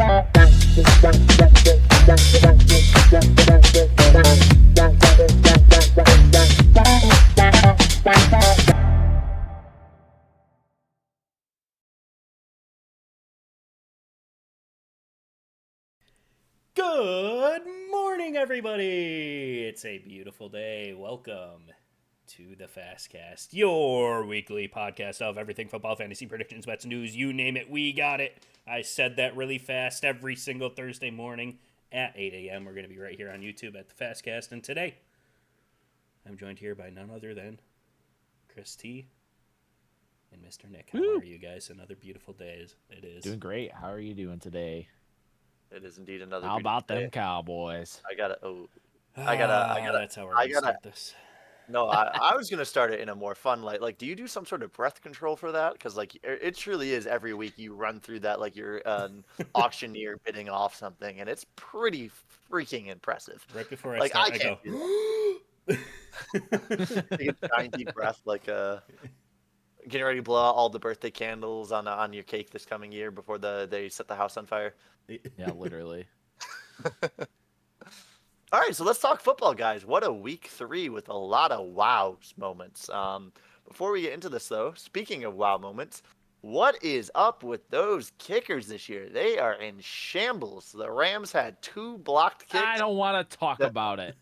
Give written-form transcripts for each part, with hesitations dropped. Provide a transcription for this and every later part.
Good morning, everybody! It's a beautiful day. Welcome to the Fastcast, your weekly podcast of everything football, fantasy, predictions, bets, news, you name it, we got it. I said that really fast every single Thursday morning at 8 a.m. We're going to be right here on YouTube at the Fastcast, and today I'm joined here by none other than Chris T. and Mr. Nick. How are you guys? Another beautiful day it is. Doing great. How are you doing today? It is indeed another. How about day. them Cowboys? I gotta. That's how we're going to start this. No, I was gonna start it in a more fun light. Like, do you do some sort of breath control for that? Because like it truly is every week you run through that like you're an auctioneer bidding off something, and it's pretty freaking impressive. Right before I Like start, I can't do that. Take a giant deep breath, like getting ready to blow out all the birthday candles on your cake this coming year before they set the house on fire. Yeah, literally. All right, so let's talk football, guys. What a week 3 with a lot of wow moments. Before we get into this, though, speaking of wow moments, what is up with those kickers this year? They are in shambles. The Rams had 2 blocked kicks. I don't want to talk about it.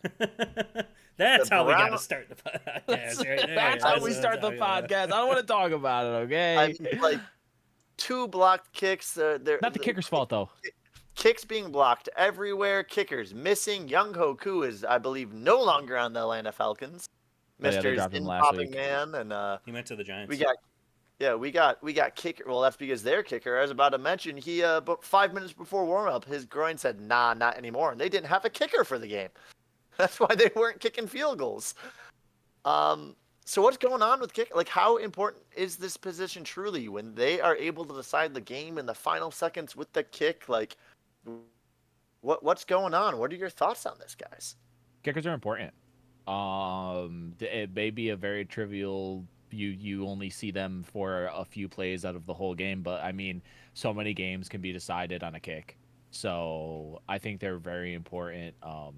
That's how we got to start the podcast right there. That's how we start the podcast. I don't want to talk about it, okay? I mean, like 2 blocked kicks. Not the kicker's fault, though. Kicks being blocked everywhere. Kickers missing. Young Hoku is, I believe, no longer on the Atlanta Falcons. Mr. Popping Man, and he went to the Giants. We got kicker. Well, that's because their kicker, I was about to mention, he but 5 minutes before warm up, his groin said, "Nah, not anymore," and they didn't have a kicker for the game. That's why they weren't kicking field goals. So what's going on with kick? Like, how important is this position truly when they are able to decide the game in the final seconds with the kick? Like, what's going on? What are your thoughts on this, guys? Kickers are important. It may be a very trivial. You only see them for a few plays out of the whole game, but I mean, so many games can be decided on a kick. So I think they're very important. I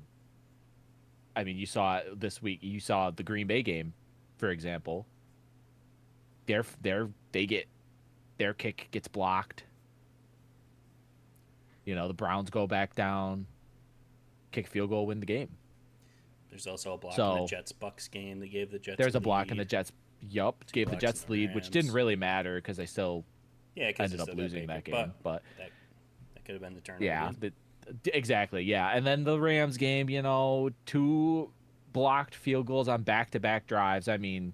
mean, you saw it this week. You saw the Green Bay game, for example. Their kick gets blocked. You know, the Browns go back down, kick field goal, win the game. There's also a block in the Jets-Bucks game. They gave the Jets There's a block in the Jets. Gave the Jets lead, which didn't really matter because they still ended up losing that game. But that could have been the turn. Yeah, exactly. Yeah, and then the Rams game, 2 blocked field goals on back-to-back drives. I mean,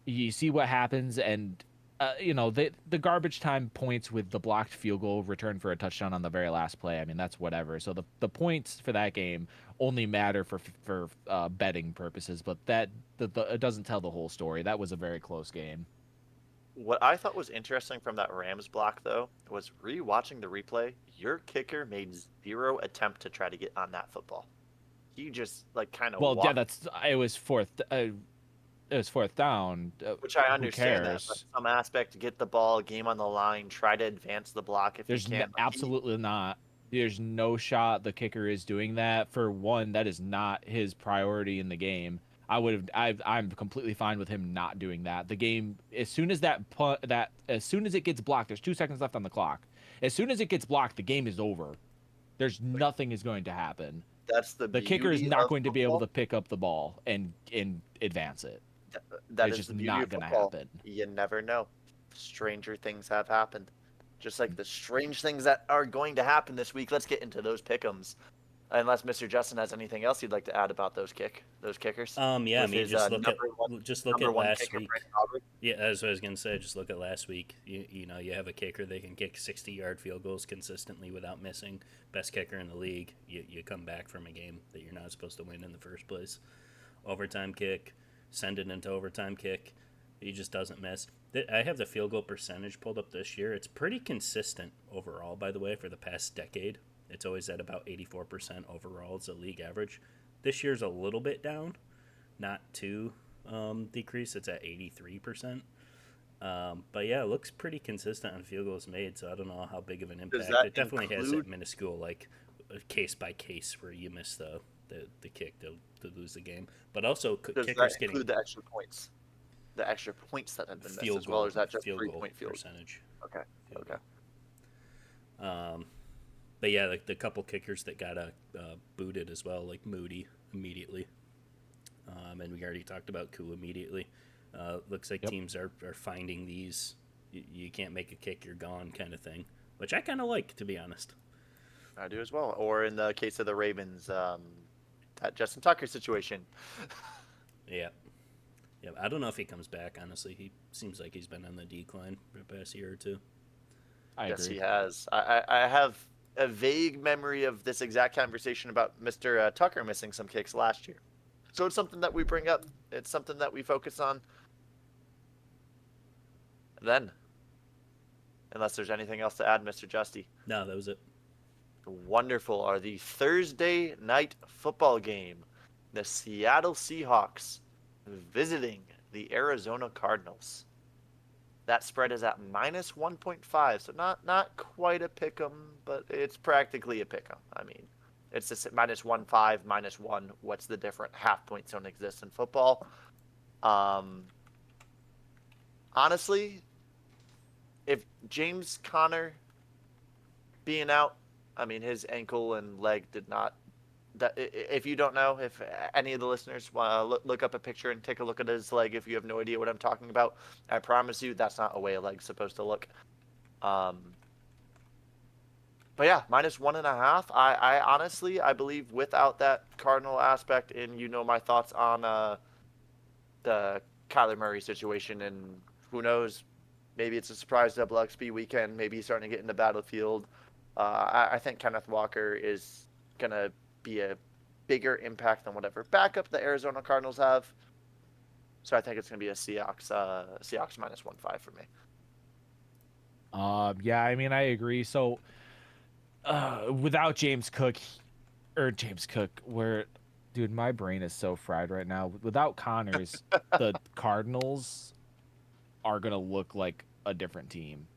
you see what happens, and the garbage time points with the blocked field goal return for a touchdown on the very last play. I mean, that's whatever. So the points for that game only matter for betting purposes, but it doesn't tell the whole story. That was a very close game. What I thought was interesting from that Rams block, though, was re-watching the replay. Your kicker made 0 attempt to try to get on that football. He just kind of walked. Yeah, it was fourth down. Which I understand that, but some aspect to get the ball, game on the line, try to advance the block if you can. Absolutely not. There's no shot the kicker is doing that. For one, that is not his priority in the game. I'm completely fine with him not doing that. The game, as soon as as soon as it gets blocked, there's 2 seconds left on the clock. As soon as it gets blocked, the game is over. There's nothing is going to happen. That's the kicker is not going to be able to pick up the ball and advance it. That is just not going to happen. You never know. Stranger things have happened. Just like the strange things that are going to happen this week. Let's get into those pick'ems. Unless Mr. Justin has anything else you'd like to add about those kickers. Yeah, I mean, just look at last week. Yeah, that's what I was gonna say. Just look at last week. You have a kicker they can kick 60-yard field goals consistently without missing. Best kicker in the league. You come back from a game that you're not supposed to win in the first place. Overtime kick, send it into overtime kick. He just doesn't miss. I have the field goal percentage pulled up this year. It's pretty consistent overall, by the way, for the past decade. It's always at about 84% overall as a league average. This year's a little bit down, not too decrease. It's at 83%. But yeah, it looks pretty consistent on field goals made, so I don't know how big of an Does impact. that It definitely has include that minuscule, like, case by case where you miss the kick to lose the game. But also, does that kickers getting include the extra points? The extra points that have been missed field as well, or goal is that just field goal 3-point field? percentage. Okay. Field Okay. goal. But yeah, like the couple kickers that got booted as well, like Moody immediately, and we already talked about Koo immediately. Looks like teams are finding these. You can't make a kick, you're gone kind of thing, which I kind of like, to be honest. I do as well. Or in the case of the Ravens, that Justin Tucker situation. Yeah. Yeah, I don't know if he comes back, honestly. He seems like he's been on the decline for the past year or two. I Yes, agree. he has. I have a vague memory of this exact conversation about Mr. Tucker missing some kicks last year. So it's something that we bring up. It's something that we focus on. Then, unless there's anything else to add, Mr. Justy. No, that was it. Wonderful are the Thursday night football game. The Seattle Seahawks visiting the Arizona Cardinals. That spread is at minus 1.5, so not quite a pick 'em, but it's practically a pick 'em. I mean, it's just minus 1.5, minus 1. What's the difference? Half points don't exist in football. Honestly, if James Conner being out, I mean, his ankle and leg did not. That if you don't know, if any of the listeners want to look up a picture and take a look at his leg, if you have no idea what I'm talking about, I promise you that's not a way a leg's supposed to look. But yeah, minus 1.5. I honestly, I believe without that Cardinal aspect, and you know my thoughts on the Kyler Murray situation, and who knows, maybe it's a surprise double XP weekend. Maybe he's starting to get into Battlefield. I think Kenneth Walker is gonna be a bigger impact than whatever backup the Arizona Cardinals have. So I think it's going to be a Seahawks minus 1.5 for me. Yeah, I mean, I agree. So, without James Cook, dude, my brain is so fried right now. Without Connors, the Cardinals are gonna look like a different team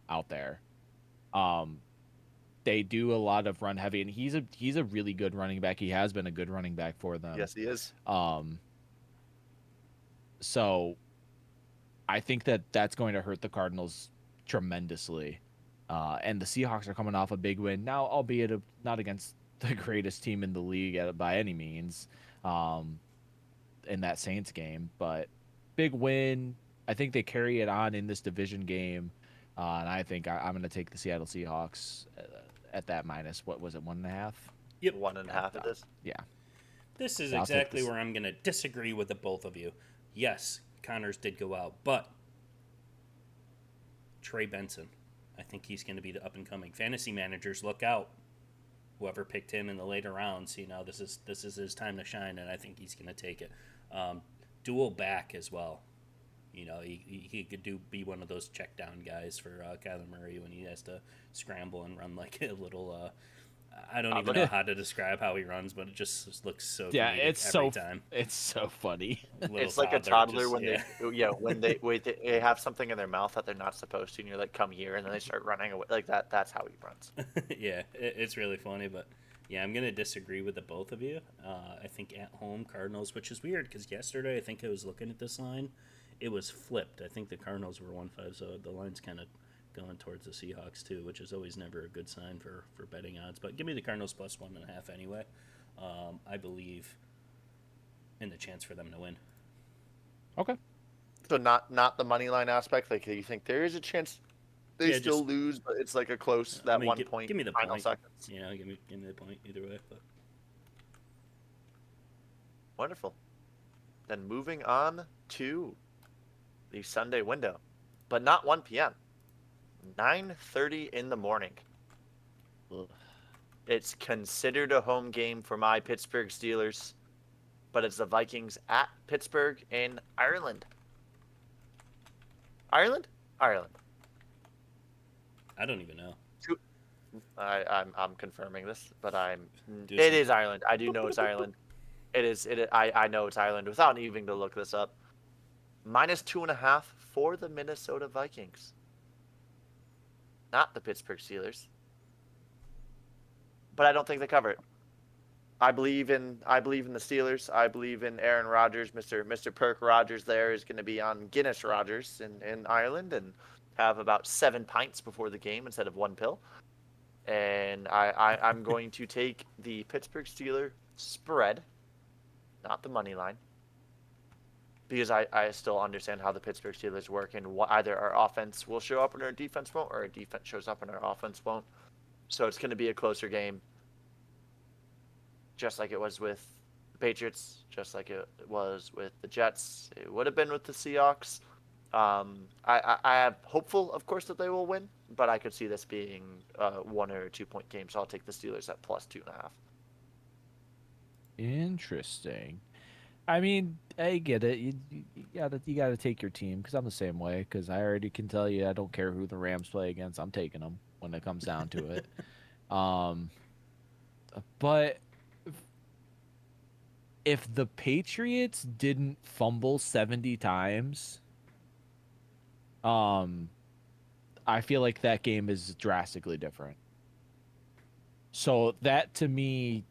out there. They do a lot of run heavy, and he's a really good running back. He has been a good running back for them. Yes, he is. So I think that's going to hurt the Cardinals tremendously. And the Seahawks are coming off a big win now, albeit not against the greatest team in the league by any means, in that Saints game, but big win. I think they carry it on in this division game, and I think I'm going to take the Seattle Seahawks at that minus. What was it, 1.5? Yep, 1.5 it is. Yeah. This is exactly where I'm going to disagree with the both of you. Yes, Connors did go out, but Trey Benson, I think he's going to be the up-and-coming. Fantasy managers, look out. Whoever picked him in the later rounds, this is his time to shine, and I think he's going to take it. Dual back as well. He could be one of those check down guys for Kyler Murray when he has to scramble and run like a little. I don't even know how to describe how he runs, but it just looks so every time. It's so funny. It's like a toddler when they have something in their mouth that they're not supposed to, and you're like, "Come here," and then they start running away like that. That's how he runs. Yeah, it's really funny, but yeah, I'm gonna disagree with the both of you. I think at home Cardinals, which is weird because yesterday I think I was looking at this line, it was flipped. I think the Cardinals were 1.5, so the line's kind of going towards the Seahawks too, which is always never a good sign for betting odds. But give me the Cardinals plus 1.5 anyway. I believe in the chance for them to win. Okay. So not the money line aspect. Like you think there is a chance they still lose, but it's like a close point. Give me the final point. Seconds. Give me the point either way. But. Wonderful. Then moving on to the Sunday window, but not 1 p.m. 9:30 in the morning. Ugh. It's considered a home game for my Pittsburgh Steelers, but it's the Vikings at Pittsburgh in Ireland. Ireland? Ireland. I don't even know. I'm confirming this, but it is Ireland. I do know it's Ireland. It is. I know it's Ireland without needing to look this up. -2.5 for the Minnesota Vikings. Not the Pittsburgh Steelers. But I don't think they cover it. I believe in the Steelers. I believe in Aaron Rodgers. Mr. Perk Rodgers there is going to be on Guinness Rodgers in Ireland and have about 7 pints before the game instead of 1 pill. And I'm going to take the Pittsburgh Steelers spread, not the money line, because I still understand how the Pittsburgh Steelers work, and either our offense will show up and our defense won't, or our defense shows up and our offense won't. So it's going to be a closer game, just like it was with the Patriots, just like it was with the Jets. It would have been with the Seahawks. I am hopeful, of course, that they will win, but I could see this being a 1 or 2 point game, so I'll take the Steelers at +2.5. Interesting. I mean, I get it. You gotta take your team, because I'm the same way. Because I already can tell you, I don't care who the Rams play against. I'm taking them when it comes down to it. But if the Patriots didn't fumble 70 times, I feel like that game is drastically different. So that, to me,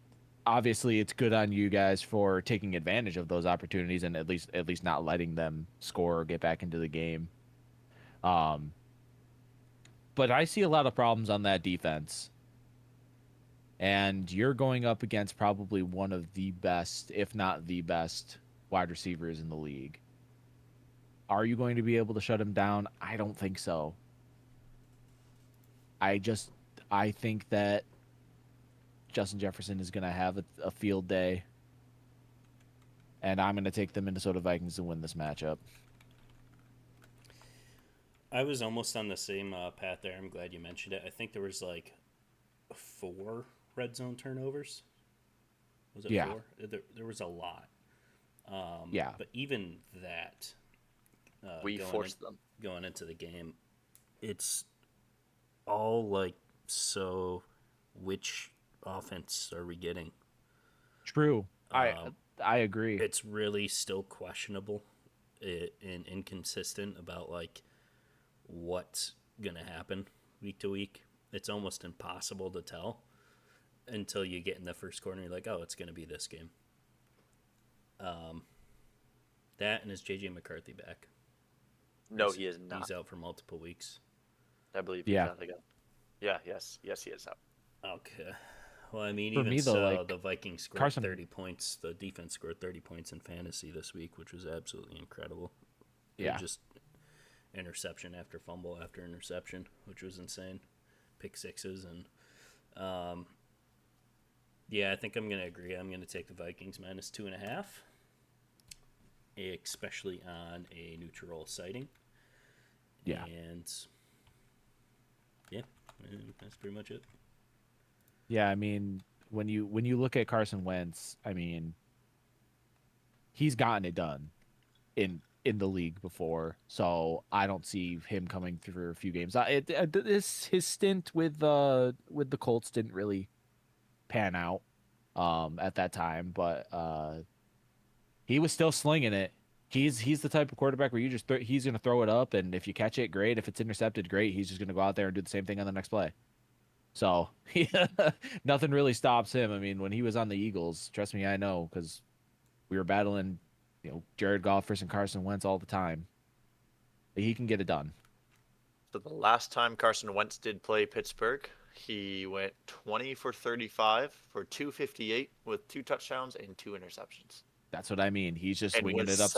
obviously it's good on you guys for taking advantage of those opportunities and at least not letting them score or get back into the game. But I see a lot of problems on that defense. And you're going up against probably one of the best, if not the best, wide receivers in the league. Are you going to be able to shut him down? I don't think so. I think that Justin Jefferson is going to have a field day. And I'm going to take the Minnesota Vikings to win this matchup. I was almost on the same path there. I'm glad you mentioned it. I think there was like 4 red zone turnovers. Was it 4? There was a lot. Yeah. But even that, we forced them going into the game. It's all like, so which offense are we getting? True. I agree. It's really still questionable and inconsistent about like what's gonna happen week to week. It's almost impossible to tell until you get in the first quarter and you're like, oh, it's gonna be this game. That, and is JJ McCarthy back? No, he is not. He's out for multiple weeks. I believe he's out again. Yeah, yes, he is out. Okay. Well, I mean, For even me, though, so, like, the Vikings scored 30 points. The defense scored 30 points in fantasy this week, which was absolutely incredible. Yeah. Just interception after fumble after interception, which was insane. Pick sixes. And, yeah, I think I'm going to agree. I'm going to take the Vikings -2.5, especially on a neutral sighting. Yeah. And, yeah, that's pretty much it. Yeah, I mean, when you look at Carson Wentz, I mean, he's gotten it done in the league before, so I don't see him coming through for a few games. His stint with the Colts didn't really pan out at that time, but he was still slinging it. He's the type of quarterback where you just he's going to throw it up, and if you catch it, great. If it's intercepted, great. He's just going to go out there and do the same thing on the next play. So nothing really stops him. I mean, when he was on the Eagles, trust me, I know, because we were battling, Jared Goff versus Carson Wentz all the time. He can get it done. So the last time Carson Wentz did play Pittsburgh, he went 20 for 35 for 258 with 2 touchdowns and 2 interceptions. That's what I mean. He's just And winging it up.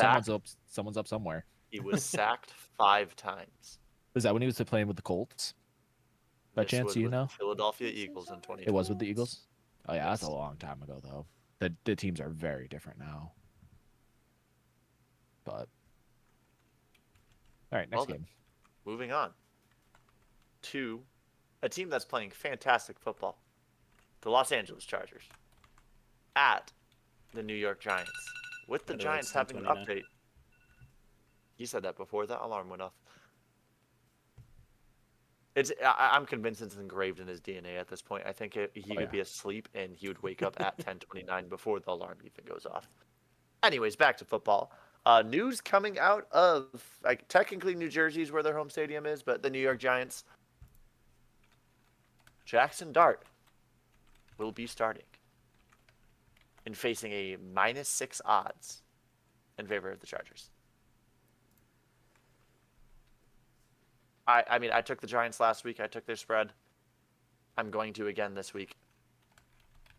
Someone's up somewhere. He was sacked 5 times. Was that when he was playing with the Colts? By chance, do you know? Philadelphia Eagles in 2020. It was with the Eagles? Oh, yeah, that's a long time ago, though. The teams are very different now. But, all right, next game. Moving on to a team that's playing fantastic football. The Los Angeles Chargers at the New York Giants. With the Giants having an update. You said that before that alarm went off. I'm convinced it's engraved in his DNA at this point. I think he could be asleep and he would wake up at 10:29 before the alarm even goes off. Anyways, back to football. News coming out of, like, technically New Jersey is where their home stadium is, but the New York Giants. Jackson Dart will be starting and facing a -6 odds in favor of the Chargers. I mean, I took the Giants last week. I took their spread. I'm going to again this week.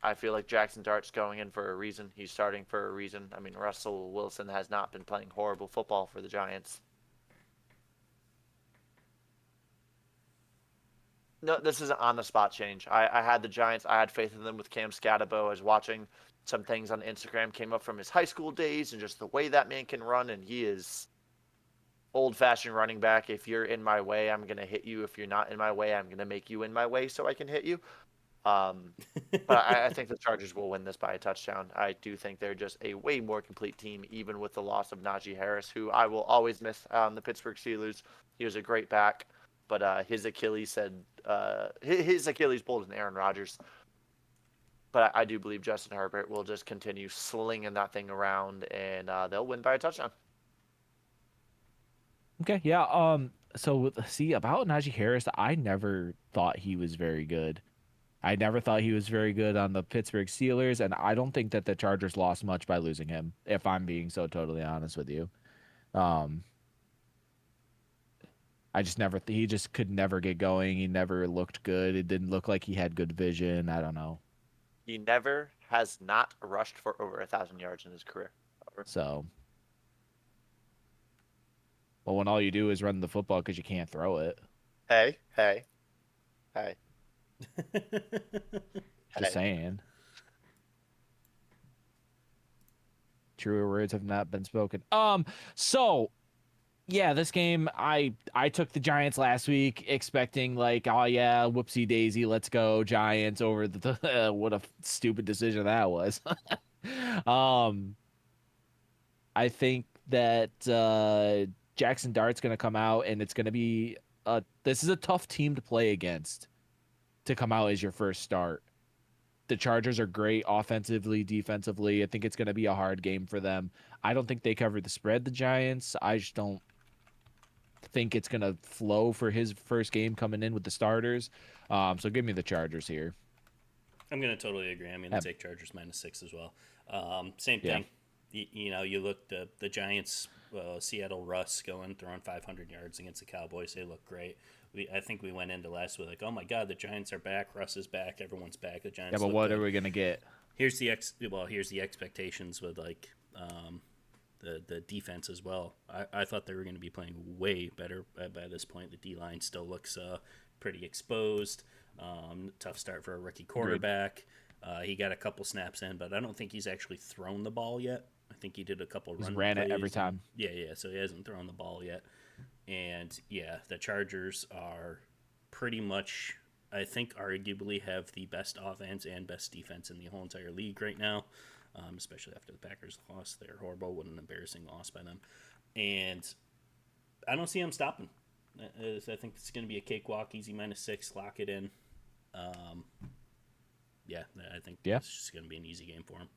I feel like Jackson Dart's going in for a reason. He's starting for a reason. I mean, Russell Wilson has not been playing horrible football for the Giants. No, this is an on-the-spot change. I had the Giants. I had faith in them with Cam Scatabo. I was watching some things on Instagram, came up from his high school days and just the way that man can run, and he is old-fashioned running back. If you're in my way, I'm going to hit you. If you're not in my way, I'm going to make you in my way so I can hit you. But I think the Chargers will win this by a touchdown. I do think they're just a way more complete team, even with the loss of Najee Harris, who I will always miss on the Pittsburgh Steelers. He was a great back, but his Achilles pulled an Aaron Rodgers. But I do believe Justin Herbert will just continue slinging that thing around, and they'll win by a touchdown. Okay, yeah. So see about Najee Harris, I never thought he was very good. I never thought he was very good on the Pittsburgh Steelers, and I don't think that the Chargers lost much by losing him, if I'm being so totally honest with you. I just never he just could never get going. He never looked good. It didn't look like he had good vision. I don't know. He never has not rushed for over 1,000 yards in his career. So, well, when all you do is run the football because you can't throw it. Hey. Just saying. Truer words have not been spoken. So yeah, this game I took the Giants last week, expecting like, oh yeah, whoopsie daisy, let's go Giants over the what a stupid decision that was. I think that Jackson Dart's gonna come out, and it's gonna be this is a tough team to play against to come out as your first start. The Chargers are great offensively, defensively. I think it's going to be a hard game for them. I don't think they covered the spread, the Giants. I just don't think it's going to flow for his first game coming in with the starters. So give me the Chargers here. I'm going to totally agree. I'm going to take Chargers -6 as well. Same thing. Yeah. You look the Giants, Seattle Russ throwing 500 yards against the Cowboys. They look great. I think we went into last week like, oh my God, the Giants are back. Russ is back. Everyone's back. The Giants. Yeah, but what are we gonna get? Here's the expectations with like the defense as well. I thought they were going to be playing way better by this point. The D line still looks pretty exposed. Tough start for a rookie quarterback. He got a couple snaps in, but I don't think he's actually thrown the ball yet. I think he did a couple run ran plays. It every time. Yeah. So he hasn't thrown the ball yet. And yeah, the Chargers are pretty much, I think, arguably have the best offense and best defense in the whole entire league right now, especially after the Packers lost. They're horrible. What an embarrassing loss by them. And I don't see them stopping. I think it's going to be a cakewalk, easy -6, lock it in. Yeah, I think it's just going to be an easy game for them.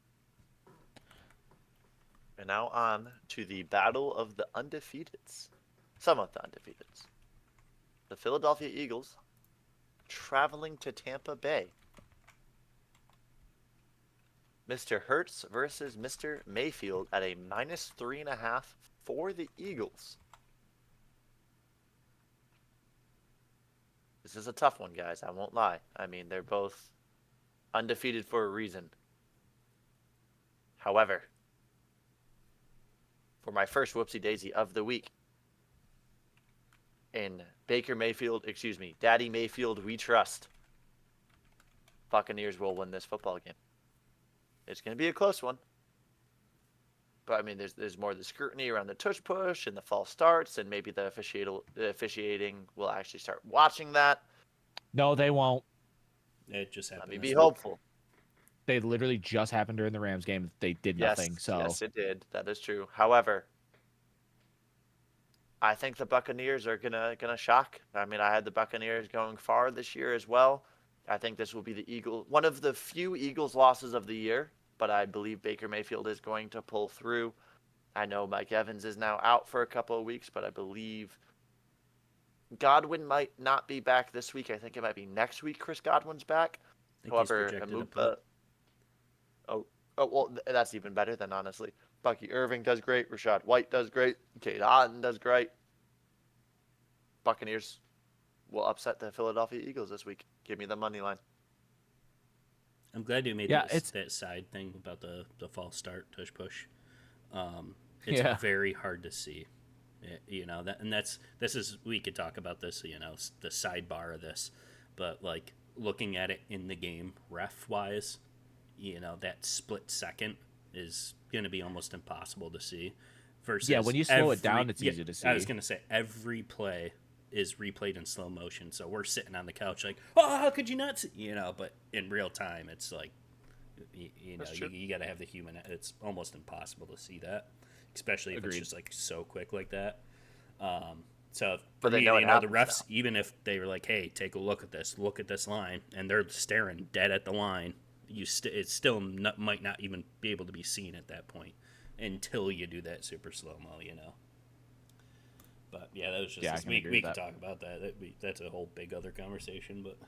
And now on to the battle of the undefeateds. Some of the undefeateds. The Philadelphia Eagles traveling to Tampa Bay. Mr. Hurts versus Mr. Mayfield at a -3.5 for the Eagles. This is a tough one, guys. I won't lie. I mean, they're both undefeated for a reason. However, for my first whoopsie daisy of the week, in Daddy Mayfield, we trust. Buccaneers will win this football game. It's going to be a close one. But I mean, there's more of the scrutiny around the tush push and the false starts, and maybe the officiating will actually start watching that. No, they won't. It just happened. Let me be hopeful. They literally just happened during the Rams game. They did nothing. So yes, it did. That is true. However, I think the Buccaneers are gonna shock. I mean, I had the Buccaneers going far this year as well. I think this will be one of the few Eagles losses of the year, but I believe Baker Mayfield is going to pull through. I know Mike Evans is now out for a couple of weeks, but I believe Godwin might not be back this week. I think it might be next week Chris Godwin's back. I think However, he's projected to play. well, that's even better than honestly. Bucky Irving does great. Rashad White does great. Cade Otton does great. Buccaneers will upset the Philadelphia Eagles this week. Give me the money line. I'm glad you made that side thing about the false start, tush push. It's very hard to see, you know, we could talk about this, you know, the sidebar of this, but like looking at it in the game ref wise, you know, that split second is going to be almost impossible to see. Versus when you slow it down, it's easy to see. I was going to say every play is replayed in slow motion, so we're sitting on the couch like, oh, how could you not see? You know, but in real time, it's like, you know, you got to have the human. It's almost impossible to see that, especially if it's just like so quick like that. So for me, you know, the refs, even if they were like, hey, take a look at this line, and they're staring dead at the line, it still might not even be able to be seen at that point until you do that super slow-mo, you know. But yeah, that was just we can talk about that. That's a whole big other conversation. But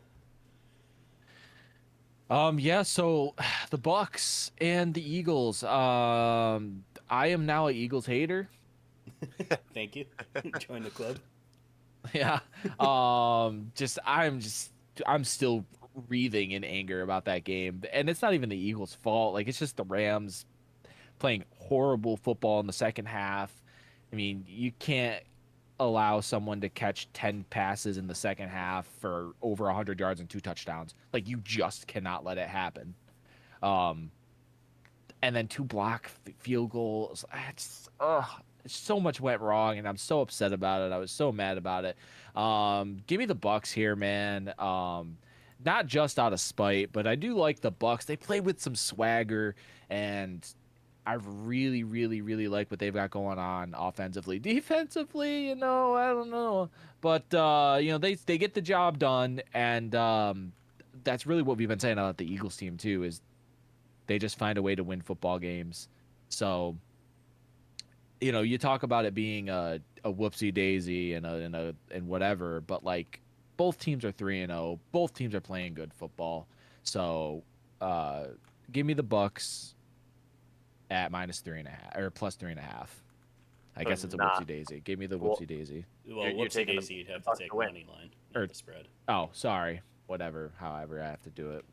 so the Bucks and the Eagles. I am now an Eagles hater. Thank you. Join the club. Yeah. I'm still wreathing in anger about that game, and it's not even the Eagles' fault. Like, it's just the Rams playing horrible football in the second half. I mean, you can't allow someone to catch 10 passes in the second half for over 100 yards and 2 touchdowns. Like, you just cannot let it happen. And then 2 block field goals. So much went wrong, and I'm so upset about it. I was so mad about it. Give me the Bucks here, man. Not just out of spite, but I do like the Bucks. They play with some swagger, and I really, really, really like what they've got going on offensively. Defensively, you know, I don't know. But, you know, they get the job done, and that's really what we've been saying about the Eagles team, too, is they just find a way to win football games. So, you know, you talk about it being a whoopsie-daisy and whatever, but, like, both teams are 3-0. Both teams are playing good football. So, give me the Bucks at -3.5 or +3.5. I guess it's a whoopsie daisy. Give me the whoopsie daisy. Well, whoopsie daisy, you'd have to take money line, not the spread. Oh, sorry. Whatever. However, I have to do it.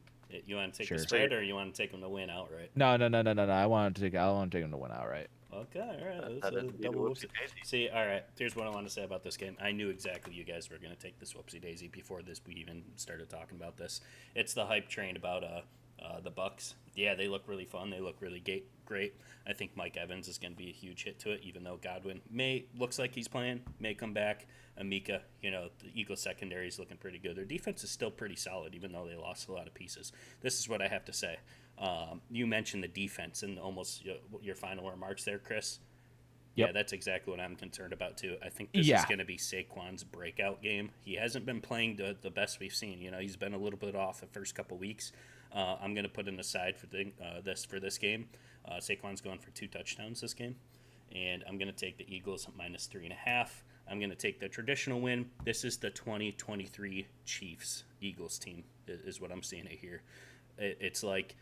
You want to take the spread, or you want to take them to win outright? No. I want to take them to win outright. Okay, all right. That's a double whoopsie daisy. See, all right. Here's what I want to say about this game. I knew exactly you guys were going to take this whoopsie daisy before we even started talking about this. It's the hype train about the Bucks. Yeah, they look really fun. They look really great. I think Mike Evans is going to be a huge hit to it, even though Godwin looks like he's playing, may come back. Amika, you know, the Eagles secondary is looking pretty good. Their defense is still pretty solid, even though they lost a lot of pieces. This is what I have to say. You mentioned the defense and almost your final remarks there, Chris. Yep. Yeah, that's exactly what I'm concerned about, too. I think this is going to be Saquon's breakout game. He hasn't been playing the best we've seen. You know, he's been a little bit off the first couple weeks. I'm going to put an aside for this game. Saquon's going for 2 touchdowns this game. And I'm going to take the Eagles at -3.5. I'm going to take the traditional win. This is the 2023 Chiefs-Eagles team is what I'm seeing it here. It's like,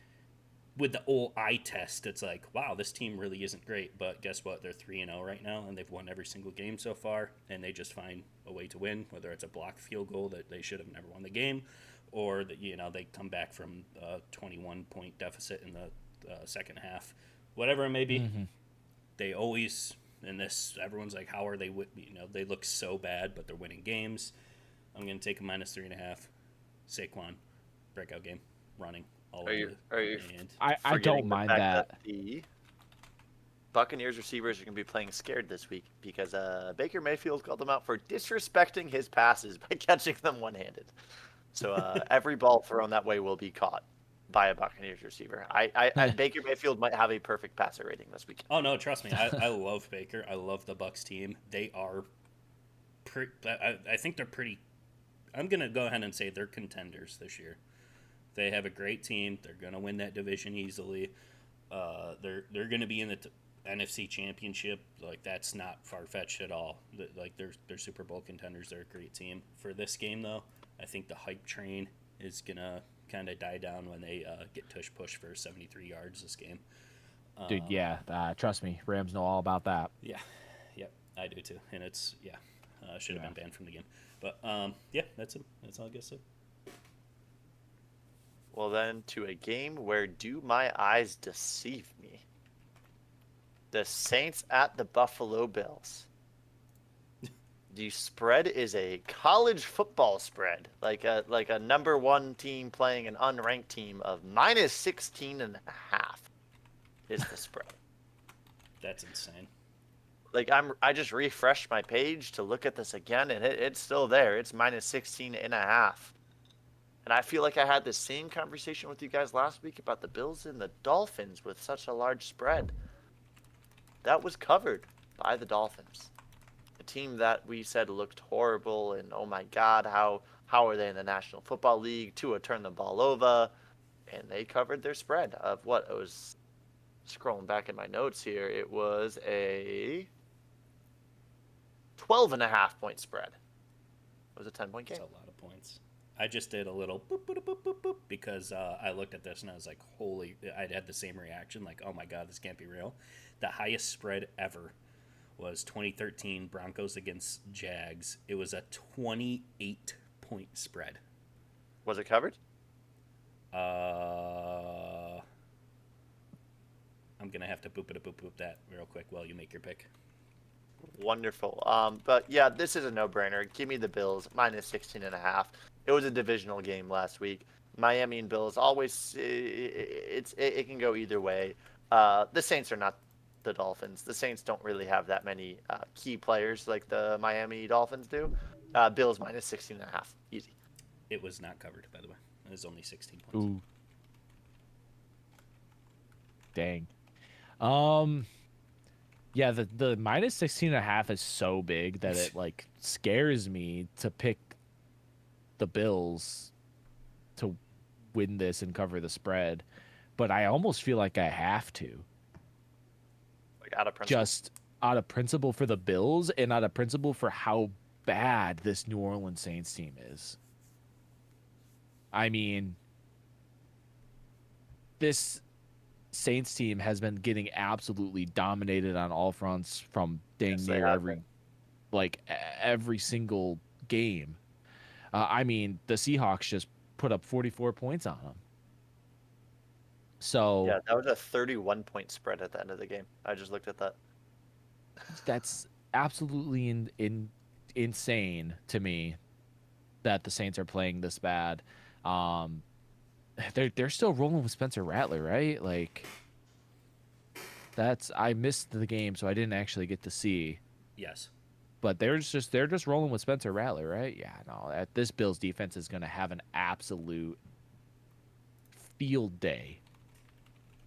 with the old eye test, it's like, wow, this team really isn't great. But guess what? They're 3-0 right now, and they've won every single game so far. And they just find a way to win, whether it's a blocked field goal that they should have never won the game, or that, you know, they come back from a 21-point deficit in the second half. Whatever it may be, they always, in this, everyone's like, how are they, you know, they look so bad, but they're winning games. I'm going to take a -3.5. Saquon, breakout game, running. I don't mind that. The Buccaneers receivers are going to be playing scared this week because Baker Mayfield called them out for disrespecting his passes by catching them one-handed. So every ball thrown that way will be caught by a Buccaneers receiver. Baker Mayfield might have a perfect passer rating this week. Oh, no, trust me. I love Baker. I love the Bucs team. They are I think they're pretty – I'm going to go ahead and say they're contenders this year. They have a great team. They're going to win that division easily. They're going to be in the NFC Championship, like that's not far fetched at all. Like they're Super Bowl contenders. They're a great team. For this game though, I think the hype train is gonna kind of die down when they get tush push for 73 yards this game. Dude, yeah, trust me, Rams know all about that. Yeah, yep, I do too. And it's should have been banned from the game. But yeah, that's it. That's all I guess. Well then, to a game where do my eyes deceive me? The Saints at the Buffalo Bills. The spread is a college football spread, like a number one team playing an unranked team of minus 16.5 is the spread. That's insane. Like I just refreshed my page to look at this again, and it's still there. It's minus 16.5. And I feel like I had the same conversation with you guys last week about the Bills and the Dolphins with such a large spread. That was covered by the Dolphins. A team that we said looked horrible, and oh my God, how are they in the National Football League? Tua turned the ball over, and they covered their spread of what? It was, scrolling back in my notes here, it was a 12.5 point spread. It was a 10-point game. That's a lot of points. I just did a little boop, boop, boop, boop, boop, because I looked at this and I was like, holy, I'd had the same reaction, like, oh my God, this can't be real. The highest spread ever was 2013 Broncos against Jags. It was a 28-point spread. Was it covered? I'm going to have to boop that real quick while you make your pick. Wonderful. But yeah, this is a no-brainer. Give me the Bills, minus 16.5. It was a divisional game last week. Miami and Bills always, it can go either way. The Saints are not the Dolphins. The Saints don't really have that many key players like the Miami Dolphins do. Bills minus 16.5. Easy. It was not covered, by the way. It was only 16 points. Ooh. Dang. Yeah, the minus 16.5 is so big that it like scares me to pick the Bills to win this and cover the spread, but I almost feel like I have to. Like out of principle. Just out of principle for the Bills and out of principle for how bad this New Orleans Saints team is. I mean, this Saints team has been getting absolutely dominated on all fronts from dang near every single game. I mean, the Seahawks just put up 44 points on them. So yeah, that was a 31-point spread at the end of the game. I just looked at that. That's absolutely insane to me that the Saints are playing this bad. They're still rolling with Spencer Rattler, right? Like I missed the game, so I didn't actually get to see. Yes. But they're just rolling with Spencer Rattler, right? Yeah, no. This Bills defense is going to have an absolute field day.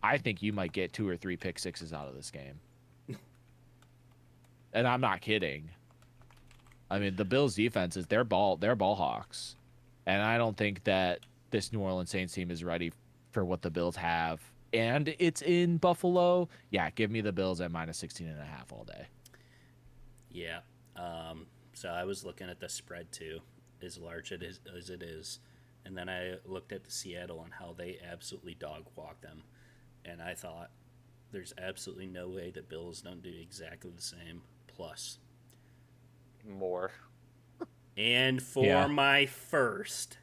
I think you might get 2 or 3 pick sixes out of this game. And I'm not kidding. I mean, the Bills defense is they're ball hawks. And I don't think that this New Orleans Saints team is ready for what the Bills have. And it's in Buffalo. Yeah, give me the Bills at minus 16.5 all day. Yeah. So I was looking at the spread too, as large as it is. And then I looked at the Seattle and how they absolutely dog walk them. And I thought, there's absolutely no way that Bills don't do exactly the same, plus more. And for my first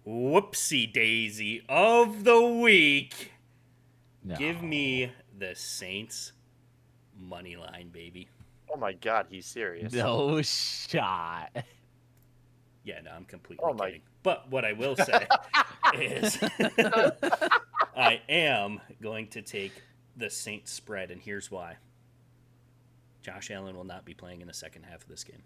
whoopsie daisy of the week, give me the Saints money line, baby. Oh my God, he's serious. No shot. Yeah, no, I'm completely kidding. But what I will say is I am going to take the Saints spread, and here's why. Josh Allen will not be playing in the second half of this game.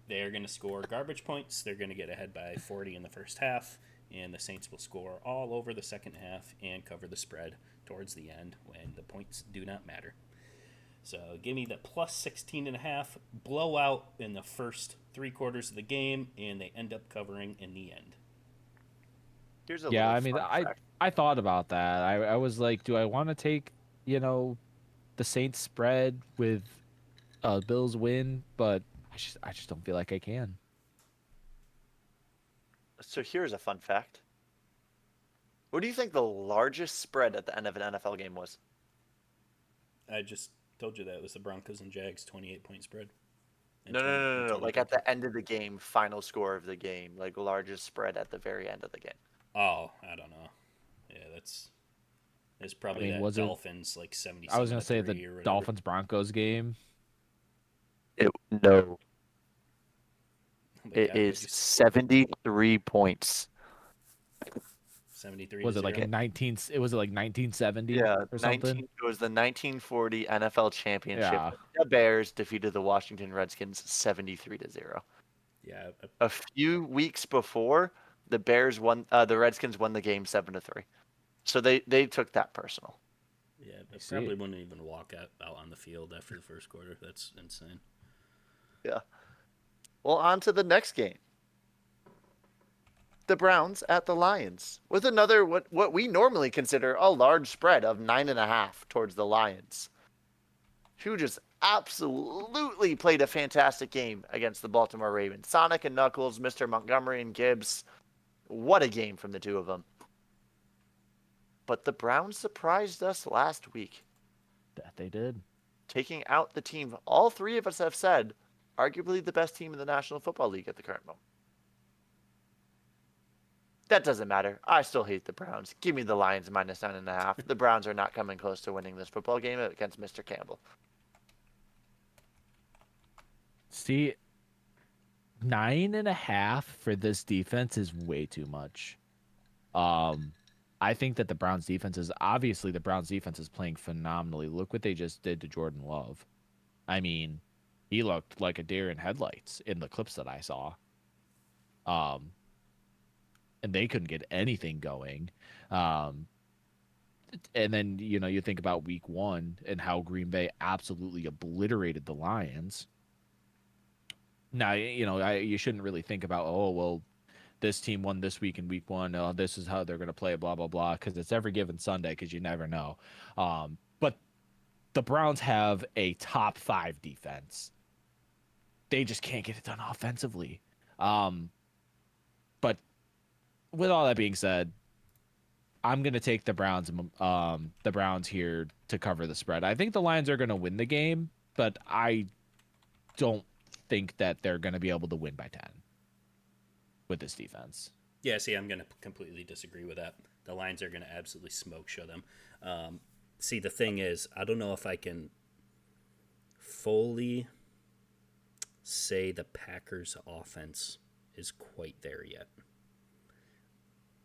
They're going to score garbage points. They're going to get ahead by 40 in the first half, and the Saints will score all over the second half and cover the spread towards the end when the points do not matter. So give me the plus 16.5 blowout in the first 3 quarters of the game, and they end up covering in the end. Here's a I thought about that. I was like, do I want to take the Saints spread with Bills win, but I just don't feel like I can. So here's a fun fact. What do you think the largest spread at the end of an NFL game was? I just told you that it was the Broncos and Jags 28-point spread. And No. Like at the end of the game, final score of the game, like largest spread at the very end of the game. Oh, I don't know. Yeah, that's probably that Dolphins like 77-3 I was gonna say the Dolphins Broncos game. No. It is 73 points. 73. Was it like in 19? It was like 1970 or something. It was the 1940 NFL Championship. Yeah. The Bears defeated the Washington Redskins 73-0. Yeah. A few weeks before, the Bears won. The Redskins won the game 7-3. So they took that personal. Yeah, they probably wouldn't even walk out on the field after the first quarter. That's insane. Yeah. Well, on to the next game. The Browns at the Lions with another what we normally consider a large spread of 9.5 towards the Lions, who just absolutely played a fantastic game against the Baltimore Ravens. Sonic and Knuckles, Mr. Montgomery and Gibbs. What a game from the two of them. But the Browns surprised us last week. That they did. Taking out the team all three of us have said, arguably the best team in the National Football League at the current moment. That doesn't matter. I still hate the Browns. Give me the Lions minus 9.5. The Browns are not coming close to winning this football game against Mr. Campbell. See, 9.5 for this defense is way too much. I think that the Browns defense is playing phenomenally. Look what they just did to Jordan Love. I mean, he looked like a deer in headlights in the clips that I saw. And they couldn't get anything going. And then, you think about week 1 and how Green Bay absolutely obliterated the Lions. Now, you shouldn't really think about, oh, well, this team won this week in week 1. Oh, this is how they're going to play, blah, blah, blah, because it's every given Sunday because you never know. But the Browns have a top 5 defense. They just can't get it done offensively. But with all that being said, I'm going to take the Browns here to cover the spread. I think the Lions are going to win the game, but I don't think that they're going to be able to win by 10 with this defense. Yeah, see, I'm going to completely disagree with that. The Lions are going to absolutely smoke show them. See, the thing is, I don't know if I can fully say the Packers' offense is quite there yet.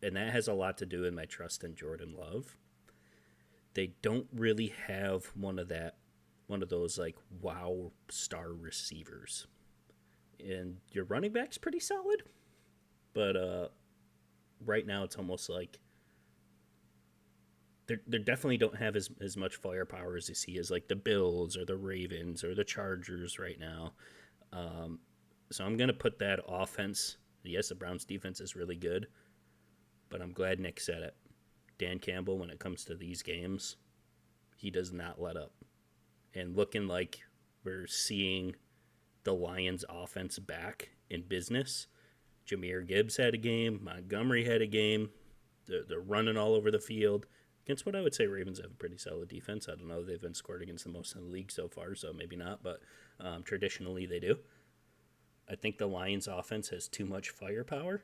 And that has a lot to do with my trust in Jordan Love. They don't really have one of those like wow star receivers. And your running back's pretty solid. But right now it's almost like they definitely don't have as much firepower as you see as like the Bills or the Ravens or the Chargers right now. So I'm going to put that offense. Yes, the Browns defense is really good, but I'm glad Nick said it. Dan Campbell, when it comes to these games, he does not let up. And looking like we're seeing the Lions offense back in business. Jahmyr Gibbs had a game. Montgomery had a game. They're running all over the field. Against what I would say Ravens have a pretty solid defense. I don't know. They've been scored against the most in the league so far, so maybe not. But traditionally they do. I think the Lions offense has too much firepower.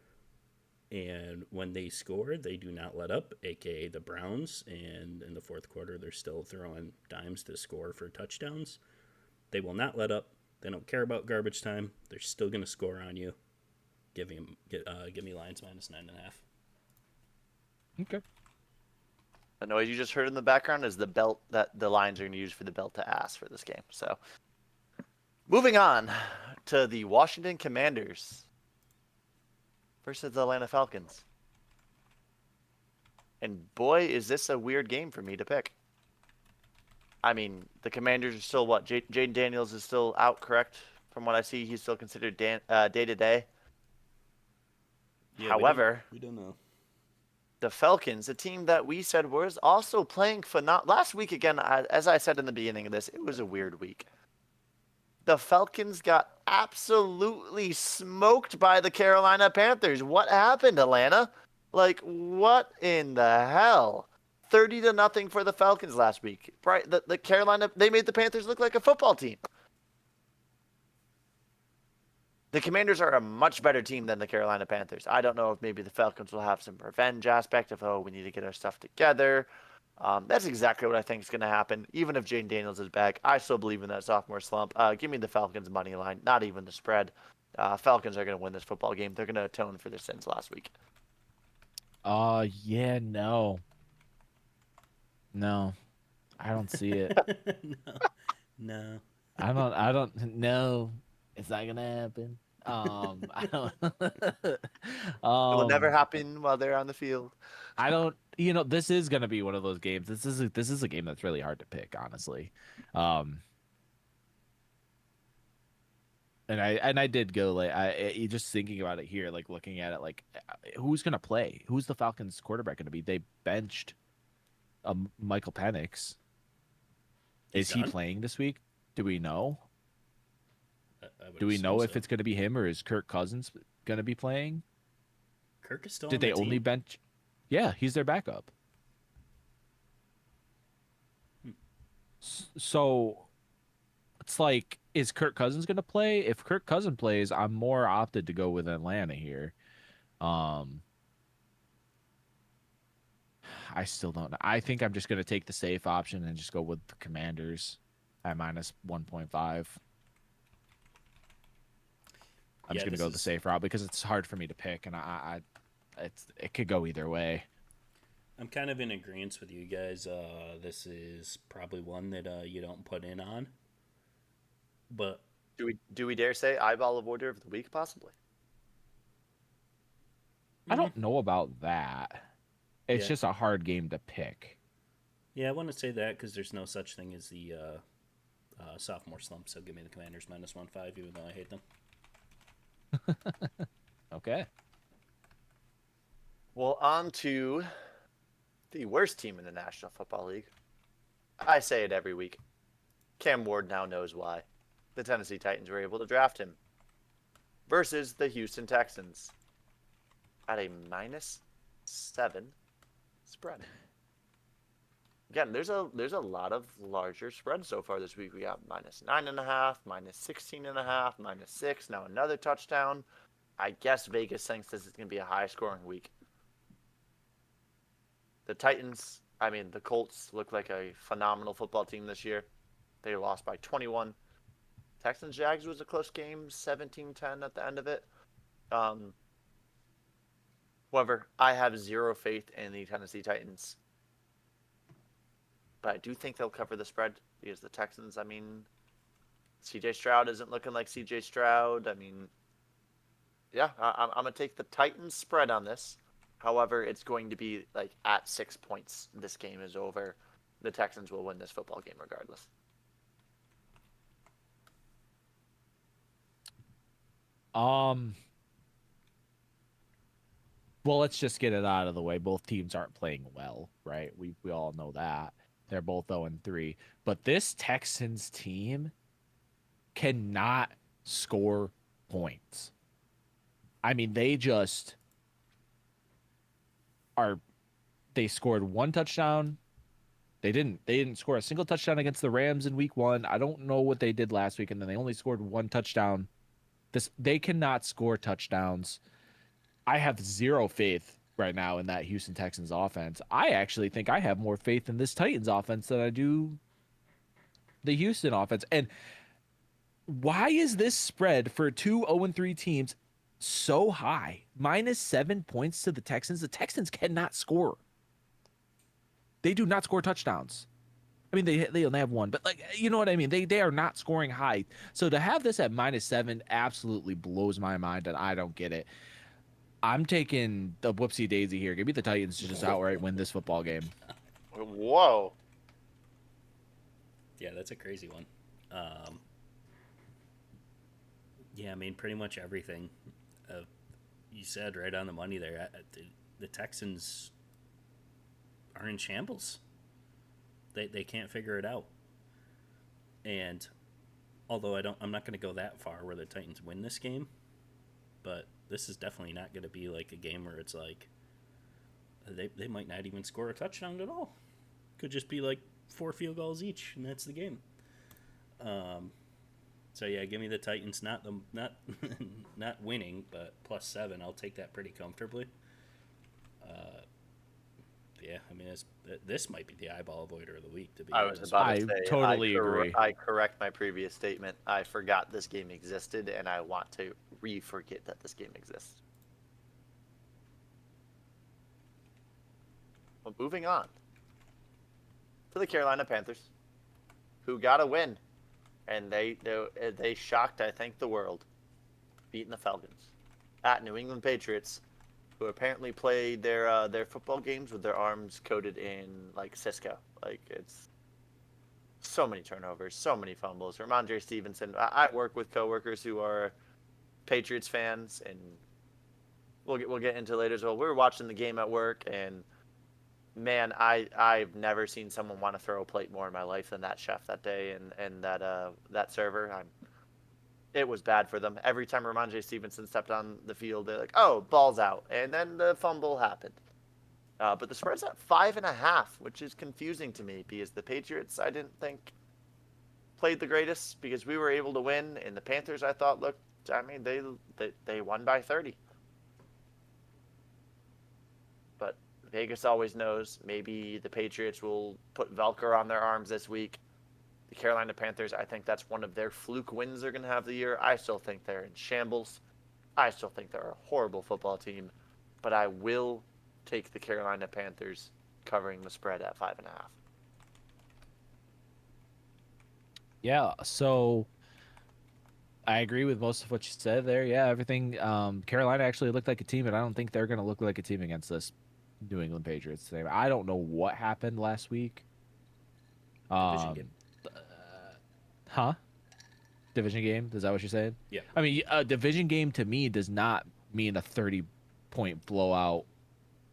And when they score, they do not let up, a.k.a. the Browns. And in the fourth quarter, they're still throwing dimes to score for touchdowns. They will not let up. They don't care about garbage time. They're still going to score on you. Give me Lions minus 9.5. Okay. The noise you just heard in the background is the belt that the Lions are going to use for the belt to ass for this game. So, moving on to the Washington Commanders versus the Atlanta Falcons. And boy, is this a weird game for me to pick. I mean, the Commanders are still what? Jaden Daniels is still out, correct? From what I see, he's still considered day-to-day. Yeah, However, we don't know. the Falcons, a team that we said was also playing phenomenal. Last week, again, as I said in the beginning of this, it was a weird week. The Falcons got absolutely smoked by the Carolina Panthers. What happened, Atlanta? Like, what in the hell? 30-0 for the Falcons last week. Right? The Carolina, they made the Panthers look like a football team. The Commanders are a much better team than the Carolina Panthers. I don't know if maybe the Falcons will have some revenge aspect of, we need to get our stuff together. That's exactly what I think is going to happen. Even if Jaden Daniels is back, I still believe in that sophomore slump. Give me the Falcons money line, not even the spread. Falcons are going to win this football game. They're going to atone for their sins last week. Yeah, no. No. I don't see it. No. I don't know. It's not going to happen. I don't. It will never happen while they're on the field. I don't. This is gonna be one of those games. This is a game that's really hard to pick, honestly. And I did go like just thinking about it here, like looking at it, like who's gonna play? Who's the Falcons quarterback gonna be? They benched Michael Penix. Is he playing this week? Do we know? Do we know if it's going to be him or is Kirk Cousins going to be playing? Kirk is still Did on the they team? only bench? Yeah, he's their backup. So it's like, is Kirk Cousins going to play? If Kirk Cousins plays, I'm more opted to go with Atlanta here. I still don't know. I think I'm just going to take the safe option and just go with the Commanders at minus 1.5. I'm just gonna go the safe route because it's hard for me to pick, and it could go either way. I'm kind of in agreement with you guys. This is probably one that you don't put in on. But do we dare say eyeball of order of the week possibly? I don't know about that. It's just a hard game to pick. Yeah, I want to say that because there's no such thing as the sophomore slump. So give me the Commanders minus 1.5, even though I hate them. Okay. Well, on to the worst team in the National Football League. I say it every week. Cam Ward now knows why. The Tennessee Titans were able to draft him. Versus the Houston Texans. At a -7 spread. Again, there's a lot of larger spreads so far this week. We got -9.5, -16.5, -6. Now another touchdown. I guess Vegas thinks this is going to be a high-scoring week. The Titans, the Colts look like a phenomenal football team this year. They lost by 21. Texans Jags was a close game, 17-10 at the end of it. However, I have zero faith in the Tennessee Titans. But I do think they'll cover the spread because the Texans, CJ Stroud isn't looking like CJ Stroud. Yeah, I'm going to take the Titans spread on this. However, it's going to be like at 6 points. This game is over. The Texans will win this football game regardless. Well, let's just get it out of the way. Both teams aren't playing well, right? We all know that. They're both 0-3. But this Texans team cannot score points. They just are. They scored one touchdown. They didn't score a single touchdown against the Rams in week 1. I don't know what they did last week, and then they only scored one touchdown. They cannot score touchdowns. I have zero faith right now in that Houston Texans offense. I actually think I have more faith in this Titans offense than I do the Houston offense. And why is this spread for two 0-3 teams so high? -7 points to the Texans. The Texans cannot score. They do not score touchdowns. They only have one, but you know what I mean? They are not scoring high. So to have this at -7 absolutely blows my mind, and I don't get it. I'm taking the whoopsie daisy here. Give me the Titans to just outright win this football game. Whoa. Yeah, that's a crazy one. Yeah, pretty much everything you said right on the money there. The Texans are in shambles. They can't figure it out. And although I'm not going to go that far where the Titans win this game, but this is definitely not going to be like a game where it's like they might not even score a touchdown at all. Could just be like 4 field goals each, and that's the game. So yeah, give me the Titans. Not not winning, but +7. I'll take that pretty comfortably. Yeah, I mean, this might be the eyeball avoider of the week. To be honest, I was about to say, totally agree. I correct my previous statement. I forgot this game existed, and I want to re-forget that this game exists. Well, moving on to the Carolina Panthers, who got a win, and they shocked, I think, the world, beating the Falcons at New England Patriots, who apparently played their football games with their arms coated in like Cisco. Like, it's so many turnovers, so many fumbles. Ramondre Stevenson. I work with coworkers who are Patriots fans, and we'll get into it later as well. We were watching the game at work, and man, I've never seen someone want to throw a plate more in my life than that chef that day and that server. It was bad for them. Every time Ramondre Stevenson stepped on the field, they're like, "Oh, ball's out," and then the fumble happened. But the spread's at 5.5, which is confusing to me because the Patriots, I didn't think, played the greatest because we were able to win, and the Panthers, I thought, looked. I mean, they won by 30. But Vegas always knows. Maybe the Patriots will put Velcro on their arms this week. The Carolina Panthers, I think that's one of their fluke wins they're going to have the year. I still think they're in shambles. I still think they're a horrible football team. But I will take the Carolina Panthers covering the spread at 5.5. Yeah, so I agree with most of what you said there. Yeah, everything. Carolina actually looked like a team, and I don't think they're going to look like a team against this New England Patriots today. I don't know what happened last week. Division game. Huh? Division game? Is that what you're saying? Yeah. I mean, a division game to me does not mean a 30-point blowout,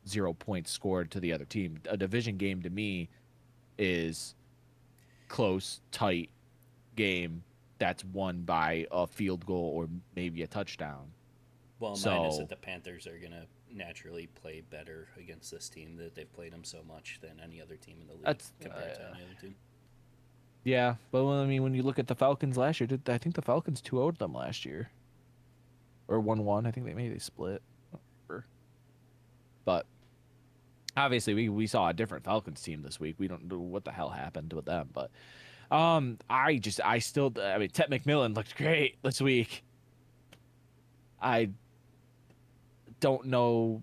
0 points scored to the other team. A division game to me is close, tight game that's won by a field goal or maybe a touchdown. Well, mine is that the Panthers are going to naturally play better against this team, that they've played them so much than any other team in the league compared to any other team. Yeah, but I mean, when you look at the Falcons last year, I think the Falcons 2-0'd them last year, or 1-1. I think they split. But obviously, we saw a different Falcons team this week. We don't know what the hell happened with them, but I mean, Ted McMillan looked great this week. I don't know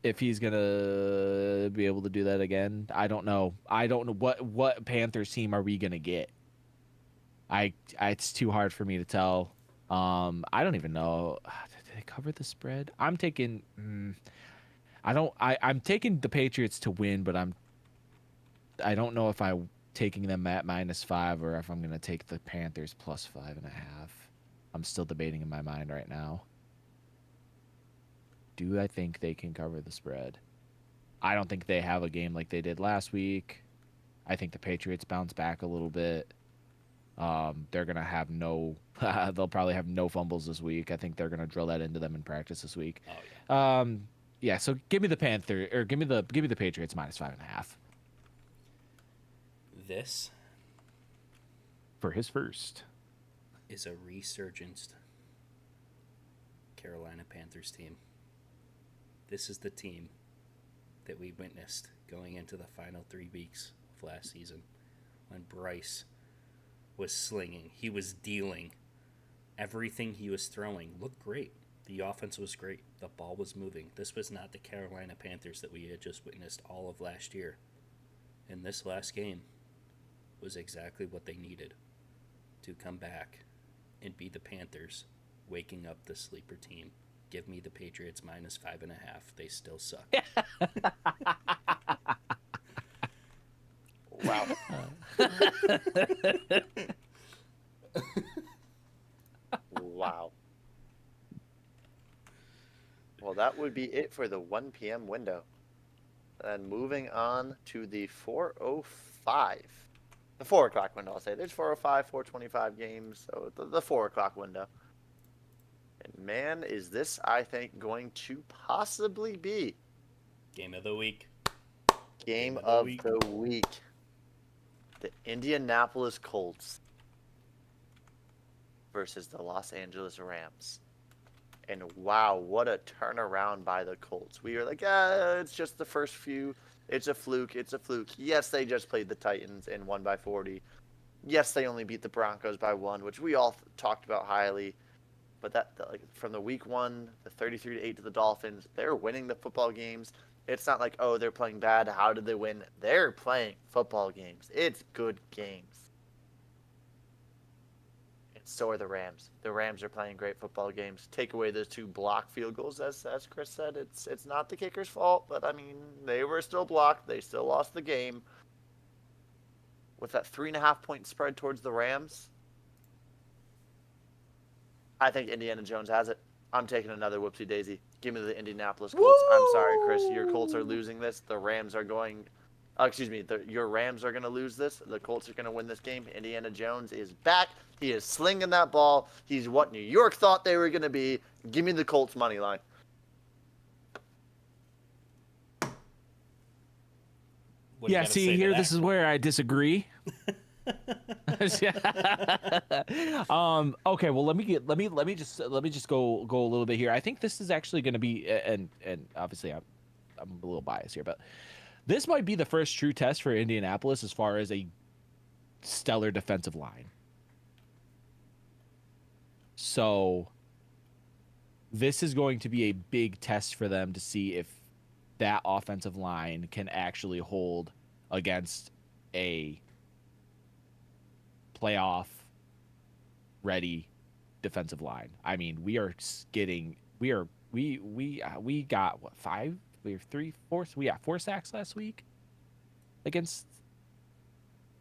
if he's gonna be able to do that again. I don't know. What Panthers team are we gonna get? It's too hard for me to tell. I don't even know. Did they cover the spread? I'm taking. I'm taking the Patriots to win, but I don't know if I'm taking them at -5 or if I'm gonna take the Panthers +5.5. I'm still debating in my mind right now. Do I think they can cover the spread? I don't think they have a game like they did last week. I think the Patriots bounce back a little bit. They're going to have they'll probably have no fumbles this week. I think they're going to drill that into them in practice this week. Oh, yeah. Yeah, so give me the give me the Patriots -5.5. This for his first is a resurgent Carolina Panthers team. This is the team that we witnessed going into the final 3 weeks of last season when Bryce was slinging. He was dealing. Everything he was throwing looked great. The offense was great. The ball was moving. This was not the Carolina Panthers that we had just witnessed all of last year. And this last game was exactly what they needed to come back and be the Panthers, waking up the sleeper team. Give me the Patriots -5.5. They still suck. Wow. Wow. Well, that would be it for the 1 p.m. window. And moving on to the 4:05. The 4 o'clock window, I'll say. There's 4:05, 4:25 games, so the 4 o'clock window. And man, is this, I think, going to possibly be Game of the week. Game of the week. The Indianapolis Colts versus the Los Angeles Rams. And wow, what a turnaround by the Colts. We were like, it's just the first few. It's a fluke. It's a fluke. Yes, they just played the Titans and won by 40. Yes, they only beat the Broncos by 1, which we all talked about highly. But like, from the week 1, the 33-8 to the Dolphins, they're winning the football games. It's not like, oh, they're playing bad. How did they win? They're playing football games. It's good games. And so are the Rams. The Rams are playing great football games. Take away those 2 block field goals, as Chris said. It's not the kicker's fault, but I mean, they were still blocked. They still lost the game. With that 3.5-point spread towards the Rams, I think Indiana Jones has it. I'm taking another whoopsie daisy. Give me the Indianapolis Colts. Woo! I'm sorry, Chris. Your Colts are losing this. The Rams are going. Your Rams are going to lose this. The Colts are going to win this game. Indiana Jones is back. He is slinging that ball. He's what New York thought they were going to be. Give me the Colts money line. Yeah, see here, this is where I disagree. Okay, well let me just go a little bit here. I think this is actually going to be, and obviously I'm a little biased here, but this might be the first true test for Indianapolis as far as a stellar defensive line. So this is going to be a big test for them to see if that offensive line can actually hold against a playoff ready defensive line. I mean, we got what, 5? We have 3, 4. We got 4 sacks last week against,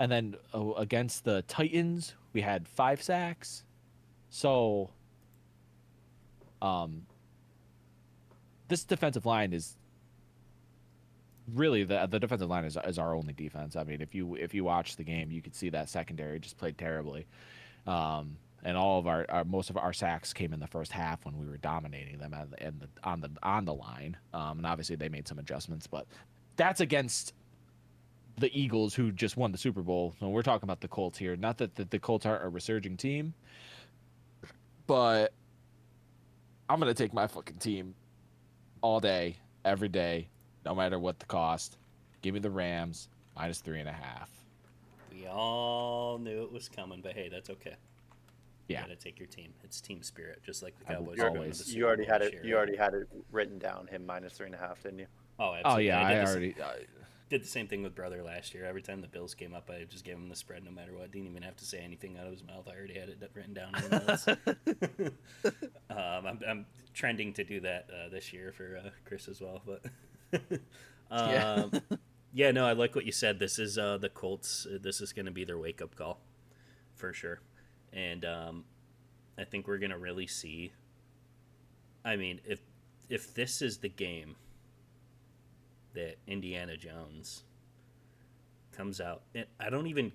and then against the Titans we had 5 sacks. So, this defensive line is really the defensive line is our only defense. I mean, if you watch the game, you could see that secondary just played terribly, and all of most of our sacks came in the first half when we were dominating them on the line. And obviously they made some adjustments, but that's against the Eagles, who just won the Super Bowl. So we're talking about the Colts here. Not that the Colts aren't a resurging team, but I'm gonna take my fucking team all day, every day, no matter what the cost. Give me the Rams -3.5. We all knew it was coming, but hey, that's okay. Yeah, you gotta take your team. It's team spirit, just like the Cowboys. You already had it. You already had it written down. Him -3.5, didn't you? Oh, absolutely. Oh yeah, I already did the same thing with brother last year. Every time the Bills came up, I just gave him the spread, no matter what. Didn't even have to say anything out of his mouth. I already had it written down in notes. I'm trending to do that this year for Chris as well, but. Yeah, no, I like what you said. This is the Colts. This is going to be their wake-up call for sure. And I think we're going to really see. I mean, if this is the game that Indiana Jones comes out, and I don't even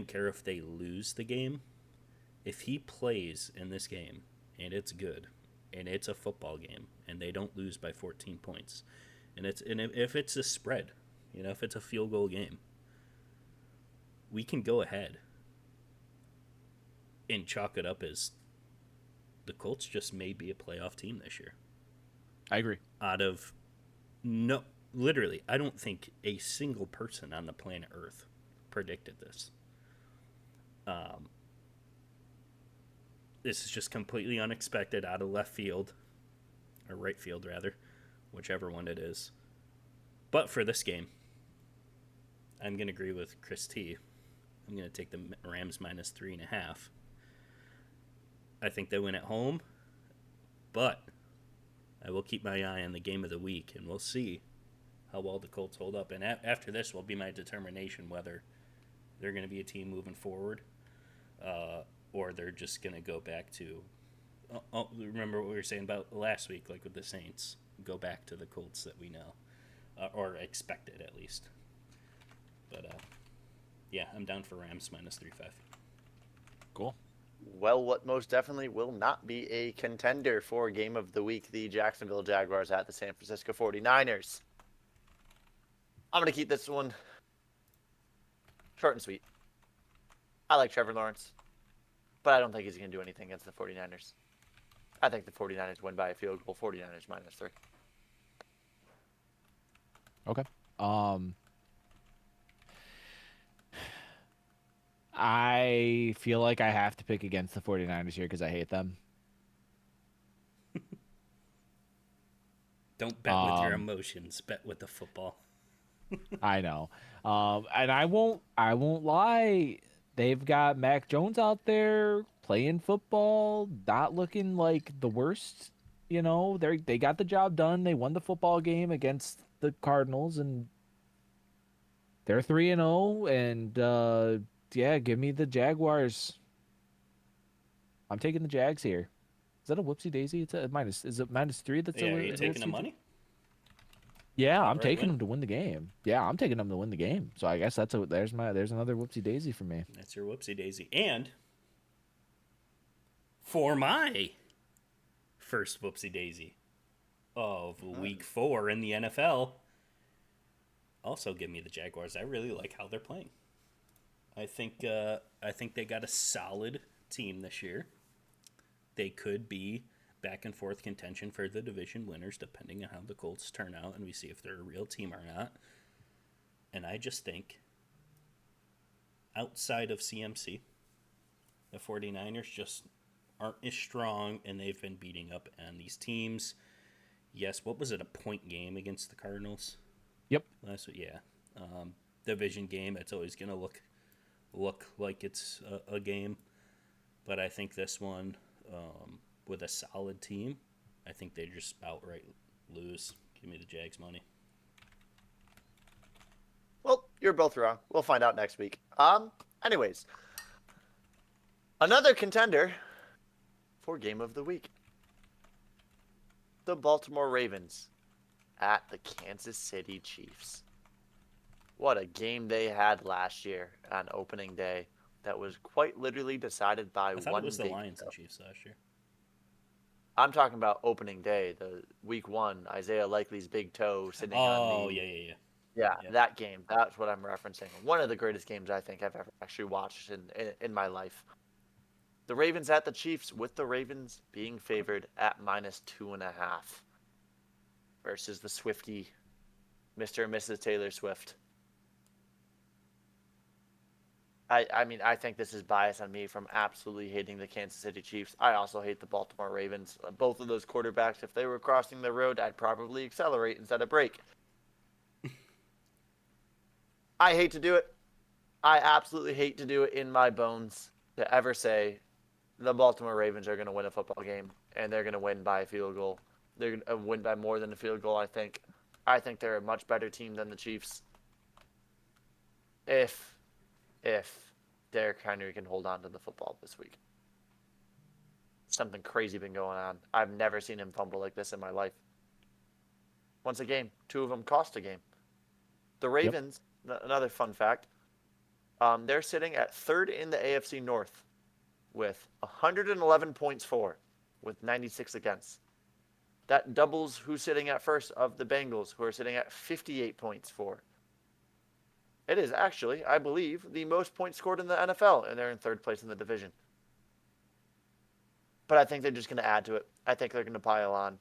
care if they lose the game. If he plays in this game and it's good, and it's a football game, and they don't lose by 14 points, and if it's a spread, if it's a field goal game, we can go ahead and chalk it up as the Colts just may be a playoff team this year. I agree. Literally, I don't think a single person on the planet Earth predicted this. This is just completely unexpected, out of left field, or right field rather, whichever one it is. But for this game, I'm going to agree with Chris T. I'm going to take the Rams -3.5. I think they win at home, but I will keep my eye on the game of the week, and we'll see how well the Colts hold up. And after this will be my determination whether they're going to be a team moving forward, or they're just going to go back to remember what we were saying about last week, like with the Saints, go back to the Colts that we know. or expected at least. But yeah, I'm down for Rams -3.5. Cool. Well, what most definitely will not be a contender for game of the week, the Jacksonville Jaguars at the San Francisco 49ers. I'm going to keep this one short and sweet. I like Trevor Lawrence, but I don't think he's going to do anything against the 49ers. I think the 49ers win by a field goal, 49ers -3. Okay. I feel like I have to pick against the 49ers here because I hate them. Don't bet with your emotions. Bet with the football. I know. And I won't lie. They've got Mac Jones out there playing football, not looking like the worst. You know, they got the job done. They won the football game against the Cardinals, and they're 3-0. And yeah, give me the Jaguars. I'm taking the Jags here. Is that a whoopsie daisy? It's a minus. Is it -3? That's yeah. Are you taking the money? Yeah, I'm taking them to win the game. Yeah, I'm taking them to win the game. So I guess there's another whoopsie daisy for me. That's your whoopsie daisy. And for my first whoopsie daisy of week 4 in the NFL, also give me the Jaguars. I really like how they're playing. I think they got a solid team this year. They could be back and forth contention for the division winners, depending on how the Colts turn out and we see if they're a real team or not. And I just think, outside of CMC, the 49ers just aren't as strong, and they've been beating up on these teams. Yes, what was it, a point game against the Cardinals? Yep. Last week, yeah. Division game, it's always going to look like it's a game. But I think this one, with a solid team, I think they just outright lose. Give me the Jags money. Well, you're both wrong. We'll find out next week. Anyways, another contender for game of the week. The Baltimore Ravens at the Kansas City Chiefs. What a game they had last year on opening day that was quite literally decided by one. I thought it was the Lions and Chiefs last year. I'm talking about opening day, the week 1, Isaiah Likely's big toe sitting on the... Yeah, that game. That's what I'm referencing. One of the greatest games I think I've ever actually watched in my life. The Ravens at the Chiefs, with the Ravens being favored at -2.5 versus the Swiftie, Mr. and Mrs. Taylor Swift. I mean, I think this is bias on me from absolutely hating the Kansas City Chiefs. I also hate the Baltimore Ravens. Both of those quarterbacks, if they were crossing the road, I'd probably accelerate instead of brake. I hate to do it. I absolutely hate to do it in my bones to ever say the Baltimore Ravens are going to win a football game, and they're going to win by a field goal. They're going to win by more than a field goal, I think. I think they're a much better team than the Chiefs. If Derrick Henry can hold on to the football this week. Something crazy been going on. I've never seen him fumble like this in my life. Once a game, 2 of them cost a game. The Ravens, another fun fact, they're sitting at 3rd in the AFC North with 111 points for, with 96 against. That doubles who's sitting at first of the Bengals, who are sitting at 58 points for. It is actually, I believe, the most points scored in the NFL, and they're in 3rd place in the division. But I think they're just going to add to it. I think they're going to pile on.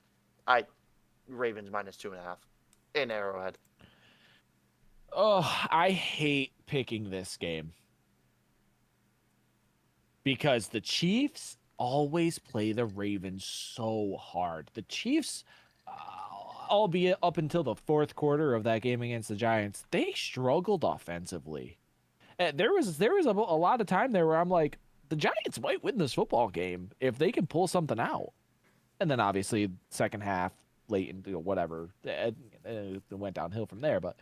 Ravens -2.5 in Arrowhead. Oh, I hate picking this game because the Chiefs always play the Ravens so hard. The Chiefs, albeit up until the 4th quarter of that game against the Giants, they struggled offensively. And there was a lot of time there where I'm like, the Giants might win this football game if they can pull something out. And then obviously second half, late into whatever, it went downhill from there. But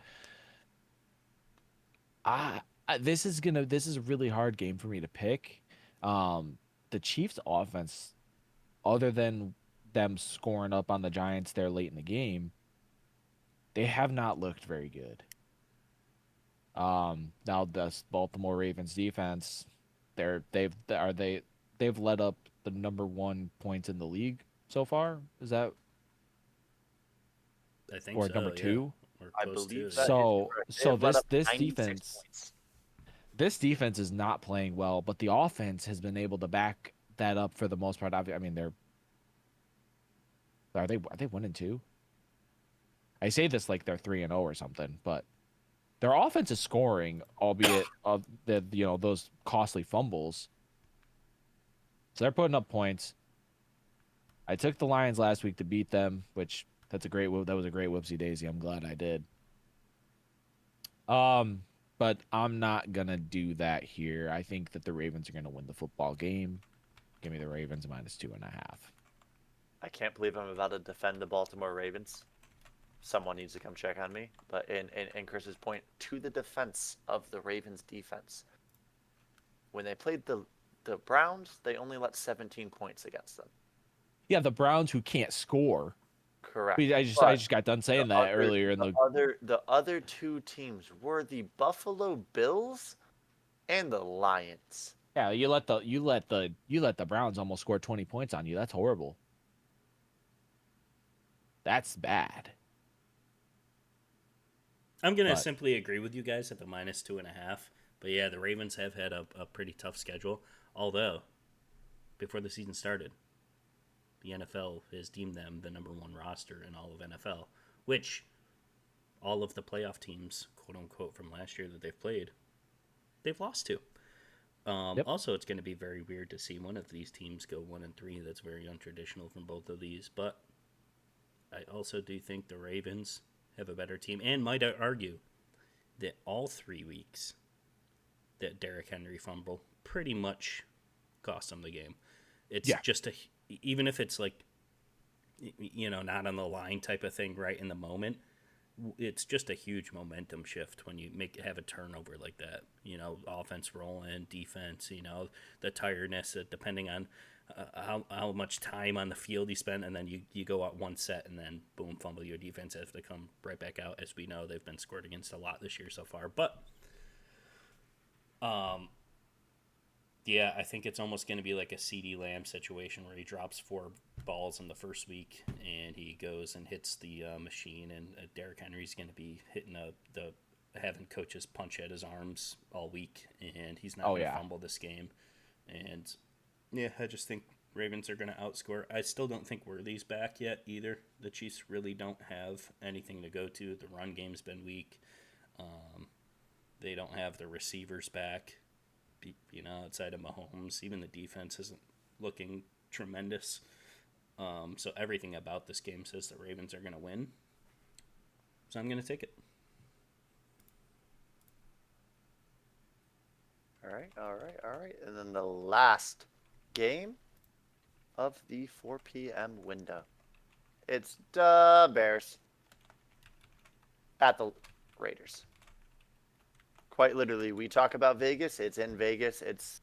this is a really hard game for me to pick. The Chiefs offense, other than them scoring up on the Giants there late in the game, they have not looked very good. Now this Baltimore Ravens defense, they've led up the number 1 points in the league so far. Is that I think or so. number Yeah, 2? or I close to. believe Yeah. that is So correct. They so have let this up this 96 defense points. this defense is not playing well, but the offense has been able to back that up for the most part. I mean, are they 1-2? I say this like they're 3-0 or something, but their offense is scoring, albeit of the those costly fumbles. So they're putting up points. I took the Lions last week to beat them, which that was a great whoopsie daisy. I'm glad I did. But I'm not gonna do that here. I think that the Ravens are gonna win the football game. Give me the Ravens -2.5. I can't believe I'm about to defend the Baltimore Ravens. Someone needs to come check on me. But in Chris's point, to the defense of the Ravens defense, when they played the Browns, they only let 17 points against them. Yeah, the Browns who can't score. Correct. I just got done saying that earlier in the other two teams were the Buffalo Bills and the Lions. Yeah, you let the Browns almost score 20 points on you. That's horrible. That's bad. I'm gonna simply agree with you guys at the -2.5. But yeah, the Ravens have had a pretty tough schedule. Although, before the season started, the NFL has deemed them the number 1 roster in all of NFL, which all of the playoff teams, quote unquote, from last year that they've played, they've lost to. Yep. Also, it's going to be very weird to see one of these teams go 1-3. That's very untraditional from both of these. But I also do think the Ravens have a better team, and might argue that all 3 weeks that Derrick Henry fumble pretty much cost them the game. It's just even if it's like, not on the line type of thing right in the moment, it's just a huge momentum shift when you have a turnover like that. Offense rolling, defense. The tiredness, depending on how much time on the field you spend, and then you go out one set and then boom, fumble. Your defense has to come right back out. As we know, they've been scored against a lot this year so far, but yeah, I think it's almost going to be like a CeeDee Lamb situation where he drops 4 balls in the first week and he goes and hits the machine, and Derrick Henry's going to be hitting having coaches punch at his arms all week, and he's not going to fumble this game. And yeah, I just think Ravens are going to outscore. I still don't think Worthy's back yet either. The Chiefs really don't have anything to go to. The run game's been weak. They don't have the receivers back. Outside of Mahomes, even the defense isn't looking tremendous. So everything about this game says the Ravens are going to win. So I'm going to take it. All right. And then the last game of the 4 p.m. window. It's the Bears at the Raiders. Quite literally, we talk about Vegas. It's in Vegas. It's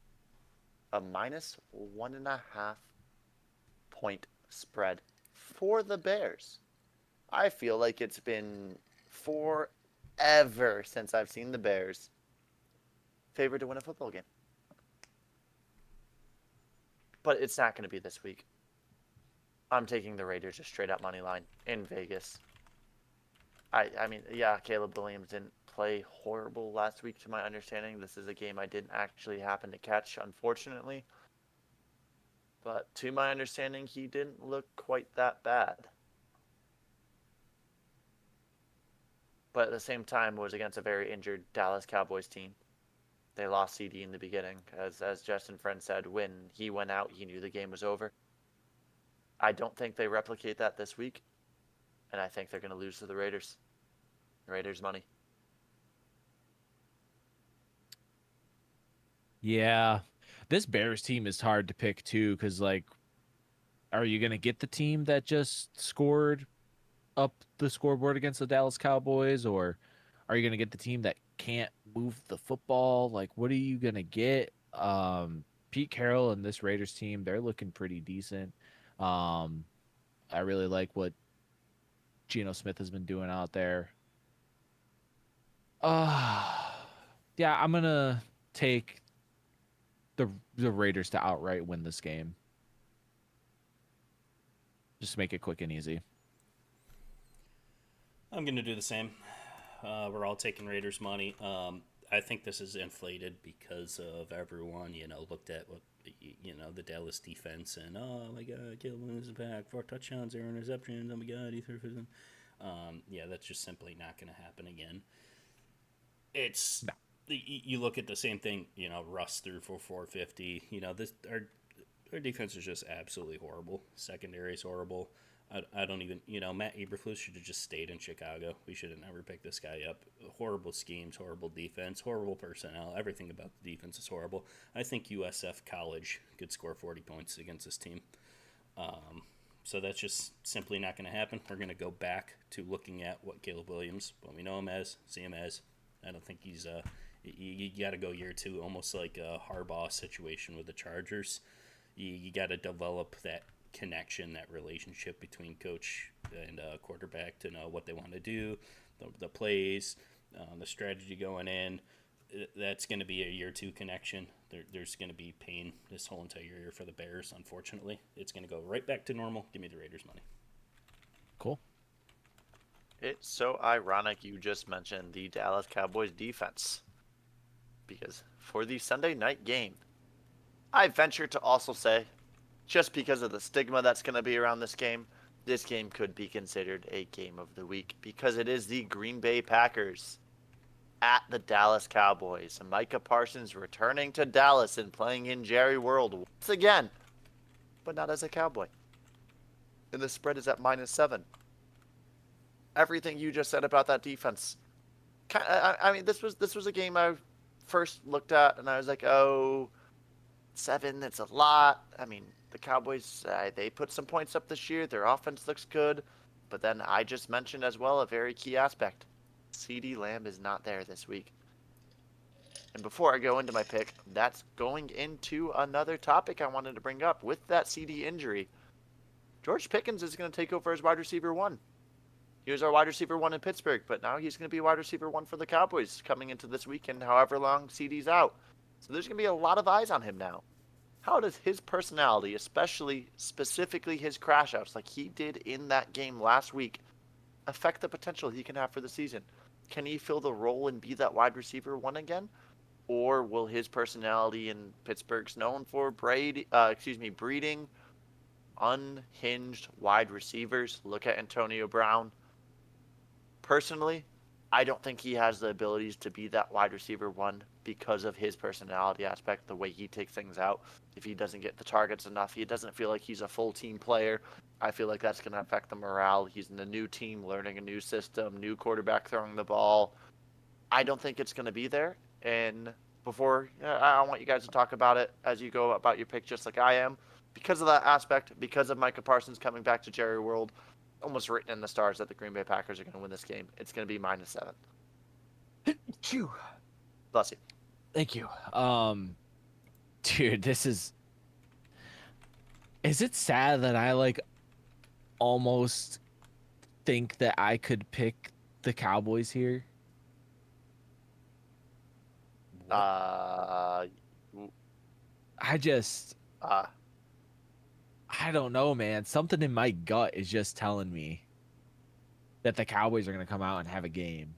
a -1.5 point spread for the Bears. I feel like it's been forever since I've seen the Bears favored to win a football game. But it's not going to be this week. I'm taking the Raiders just straight up money line in Vegas. I mean, yeah, Caleb Williams didn't play horrible last week to my understanding. This is a game I didn't actually happen to catch, unfortunately. But to my understanding, he didn't look quite that bad. But at the same time, it was against a very injured Dallas Cowboys team. They lost CD in the beginning. As Justin Friend said, when he went out, he knew the game was over. I don't think they replicate that this week. And I think they're going to lose to the Raiders. Raiders money. Yeah. This Bears team is hard to pick too, because are you gonna get the team that just scored up the scoreboard against the Dallas Cowboys, or are you gonna get the team that can't move the football? What are you gonna get? Pete Carroll and this Raiders team, they're looking pretty decent. I really like what Geno Smith has been doing out there. Yeah, I'm gonna take the Raiders to outright win this game. Just make it quick and easy. I'm gonna do the same. We're all taking Raiders money. I think this is inflated because of everyone, looked at what, the Dallas defense and, oh my God, Caleb Williams is back, 4 touchdowns, 0 interceptions, oh my God, he threw for them. Yeah, that's just simply not going to happen again. It's, no. You look at the same thing, Russ threw for 450. Our defense is just absolutely horrible. Secondary is horrible. I don't even, Matt Eberflus should have just stayed in Chicago. We should have never picked this guy up. Horrible schemes, horrible defense, horrible personnel. Everything about the defense is horrible. I think USF College could score 40 points against this team. So that's just simply not going to happen. We're going to go back to looking at what Caleb Williams, what we know him as, see him as. I don't think he's, you got to go year 2, almost like a Harbaugh situation with the Chargers. You got to develop that connection, that relationship between coach and quarterback to know what they want to do, the plays, the strategy going in. That's going to be a year 2 connection. There's going to be pain this whole entire year for the Bears, unfortunately. It's going to go right back to normal. Give me the Raiders money. Cool. It's so ironic you just mentioned the Dallas Cowboys defense, because for the Sunday night game, I venture to also say, just because of the stigma that's going to be around this game could be considered a game of the week, because it is the Green Bay Packers at the Dallas Cowboys. And Micah Parsons returning to Dallas and playing in Jerry World once again, but not as a Cowboy. And the spread is at -7. Everything you just said about that defense. I mean, this was a game I first looked at and I was like, oh, 7, that's a lot. I mean, the Cowboys, they put some points up this year. Their offense looks good. But then I just mentioned as well a very key aspect. CeeDee Lamb is not there this week. And before I go into my pick, that's going into another topic I wanted to bring up. With that CeeDee injury, George Pickens is going to take over as wide receiver 1. He was our wide receiver 1 in Pittsburgh, but now he's going to be wide receiver 1 for the Cowboys coming into this weekend, however long CeeDee's out. So there's going to be a lot of eyes on him now. How does his personality, specifically his crash outs like he did in that game last week, affect the potential he can have for the season? Can he fill the role and be that wide receiver 1 again? Or will his personality, in Pittsburgh's known for breeding unhinged wide receivers? Look at Antonio Brown. Personally, I don't think he has the abilities to be that wide receiver 1 because of his personality aspect, the way he takes things out. If he doesn't get the targets enough, he doesn't feel like he's a full team player. I feel like that's going to affect the morale. He's in a new team, learning a new system, new quarterback throwing the ball. I don't think it's going to be there. And before, I want you guys to talk about it as you go about your pick, just like I am. Because of that aspect, because of Micah Parsons coming back to Jerry World, almost written in the stars that the Green Bay Packers are going to win this game. It's going to be -7. Phew. Bless you. Thank you. Dude, is it sad that I almost think that I could pick the Cowboys here? I don't know, man. Something in my gut is just telling me that the Cowboys are going to come out and have a game.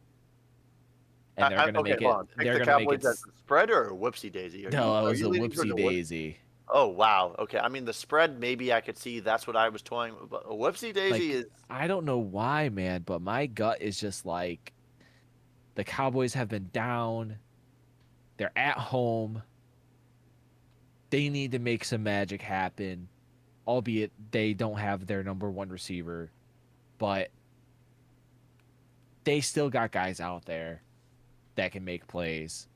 And they're going to make it. They're going to make it. As a spread or a whoopsie daisy? No, it was a whoopsie daisy. Oh, wow. Okay. I mean, the spread, maybe I could see that's what I was toying with. But a whoopsie daisy is. I don't know why, man, but my gut is just like the Cowboys have been down. They're at home. They need to make some magic happen, albeit they don't have their number 1 receiver. But they still got guys out there that can make plays.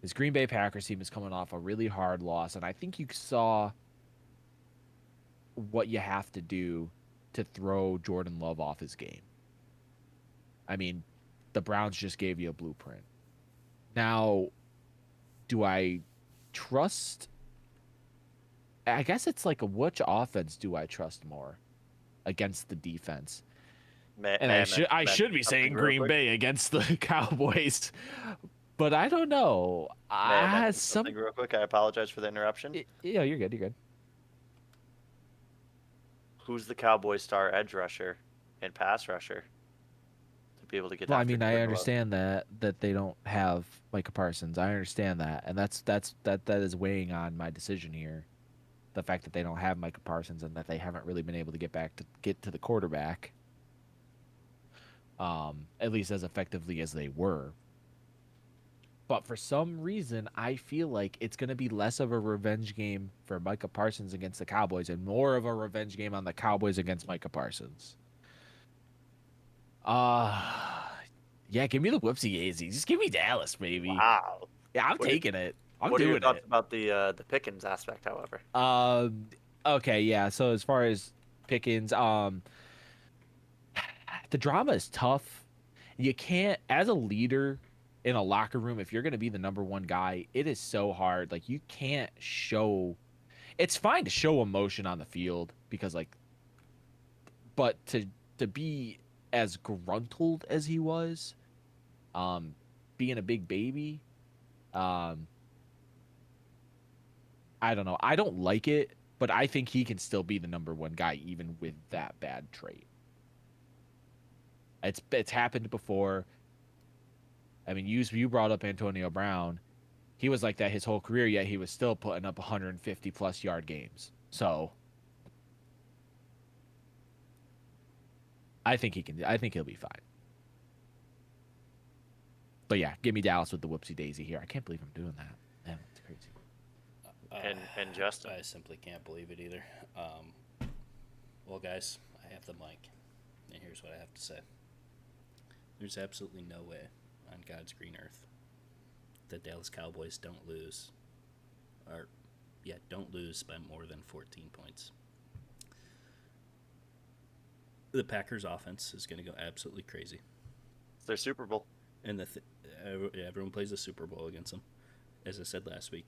This Green Bay Packers team is coming off a really hard loss, and I think you saw what you have to do to throw Jordan Love off his game. I mean, the Browns just gave you a blueprint. Now, do I trust? I guess it's like which offense do I trust more against the defense? I should be saying Green Bay against the Cowboys, but I don't know. May I mention something real quick? I apologize for the interruption. Yeah, you're good. You're good. Who's the Cowboys' star edge rusher and pass rusher to be able to get? Well, I mean, I understand that they don't have Micah Parsons. I understand that, and that is weighing on my decision here. The fact that they don't have Micah Parsons and that they haven't really been able to get to the quarterback, at least as effectively as they were. But for some reason, I feel like it's going to be less of a revenge game for Micah Parsons against the Cowboys and more of a revenge game on the Cowboys against Micah Parsons. Yeah, give me the whoopsie daisy. Just give me Dallas, baby. Wow. Yeah, I'm taking it. What are your thoughts about the Pickens aspect, however? Okay, yeah. So as far as Pickens, the drama is tough. You can't, as a leader in a locker room, if you're going to be the number one guy, it is so hard. Like, you can't show. It's fine to show emotion on the field because, like, but to be as gruntled as he was, being a big baby, I don't know. I don't like it, but I think he can still be the number one guy even with that bad trait. It's happened before. I mean, you brought up Antonio Brown. He was like that his whole career, yet he was still putting up 150 plus yard games. So I think he'll be fine. But yeah, give me Dallas with the whoopsie daisy here. I can't believe I'm doing that. Man, it's crazy. And Justin, I simply can't believe it either. Well, guys, I have the mic, and here's what I have to say. There's absolutely no way on God's green earth the Dallas Cowboys don't lose by more than 14 points. The Packers offense is going to go absolutely crazy. It's their Super Bowl. And everyone plays the Super Bowl against them, as I said last week.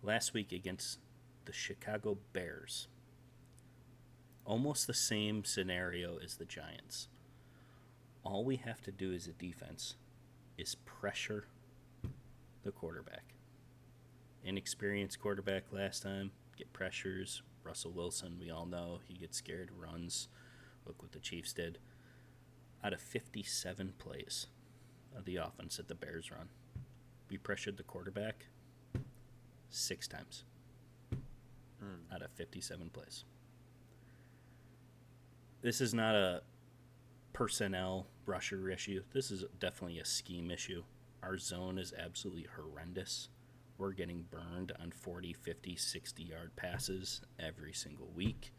Last week against the Chicago Bears, almost the same scenario as the Giants. All we have to do as a defense is pressure the quarterback. Inexperienced quarterback last time, get pressures. Russell Wilson, we all know, he gets scared, runs. Look what the Chiefs did. Out of 57 plays of the offense that the Bears run, we pressured the quarterback 6 times out of 57 plays. This is not a personnel rusher issue. This is definitely a scheme issue. Our zone is absolutely horrendous. We're getting burned on 40, 50, 60-yard passes every single week.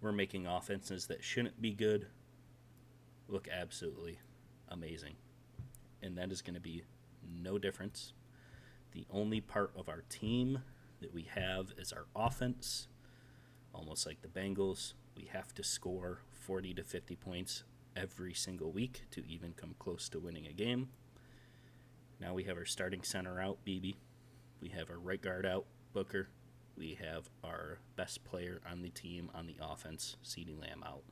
We're making offenses that shouldn't be good look absolutely amazing. And that is going to be no difference. The only part of our team that we have is our offense. Almost like the Bengals, we have to score 40 to 50 points every single week to even come close to winning a game. Now we have our starting center out, BB. We have our right guard out, Booker. We have our best player on the team on the offense, CeeDee Lamb, out.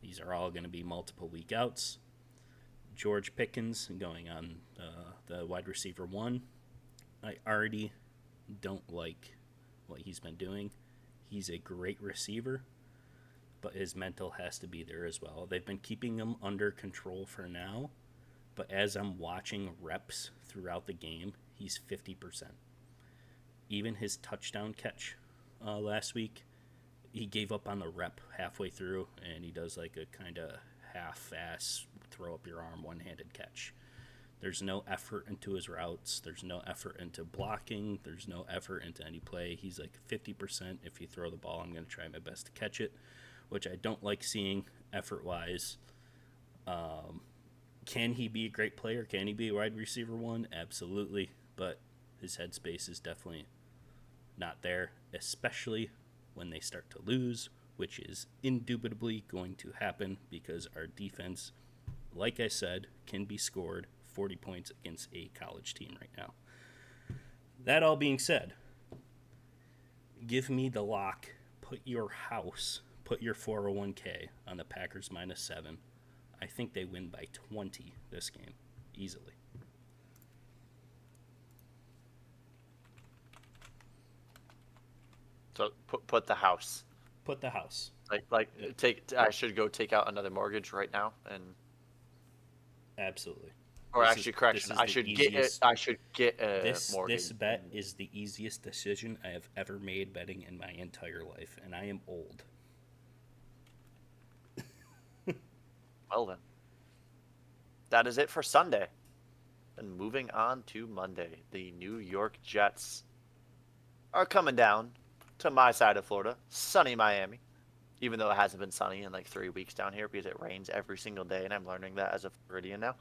These are all going to be multiple week outs. George Pickens going on the wide receiver 1. I already don't like what he's been doing. He's a great receiver, but his mental has to be there as well. They've been keeping him under control for now, but as I'm watching reps throughout the game, he's 50%. Even his touchdown catch last week, he gave up on the rep halfway through, and he does like a kind of half-ass throw up your arm one-handed catch. There's no effort into his routes. There's no effort into blocking. There's no effort into any play. He's like 50%. If you throw the ball, I'm going to try my best to catch it, which I don't like seeing effort-wise. Can he be a great player? Can he be a wide receiver 1? Absolutely, but his headspace is definitely not there, especially when they start to lose, which is indubitably going to happen because our defense, like I said, can be scored 40 points against a college team right now. That all being said, give me the lock, put put your 401k on the Packers -7. I think they win by 20 this game, easily. So put the house. Put the house. I should go take out another mortgage right now and. Absolutely. Or correction. I should get a mortgage. This bet is the easiest decision I have ever made betting in my entire life, and I am old. Well then, that is it for Sunday. And moving on to Monday, the New York Jets are coming down to my side of Florida, sunny Miami. Even though it hasn't been sunny in like 3 weeks down here because it rains every single day, and I'm learning that as a Floridian now.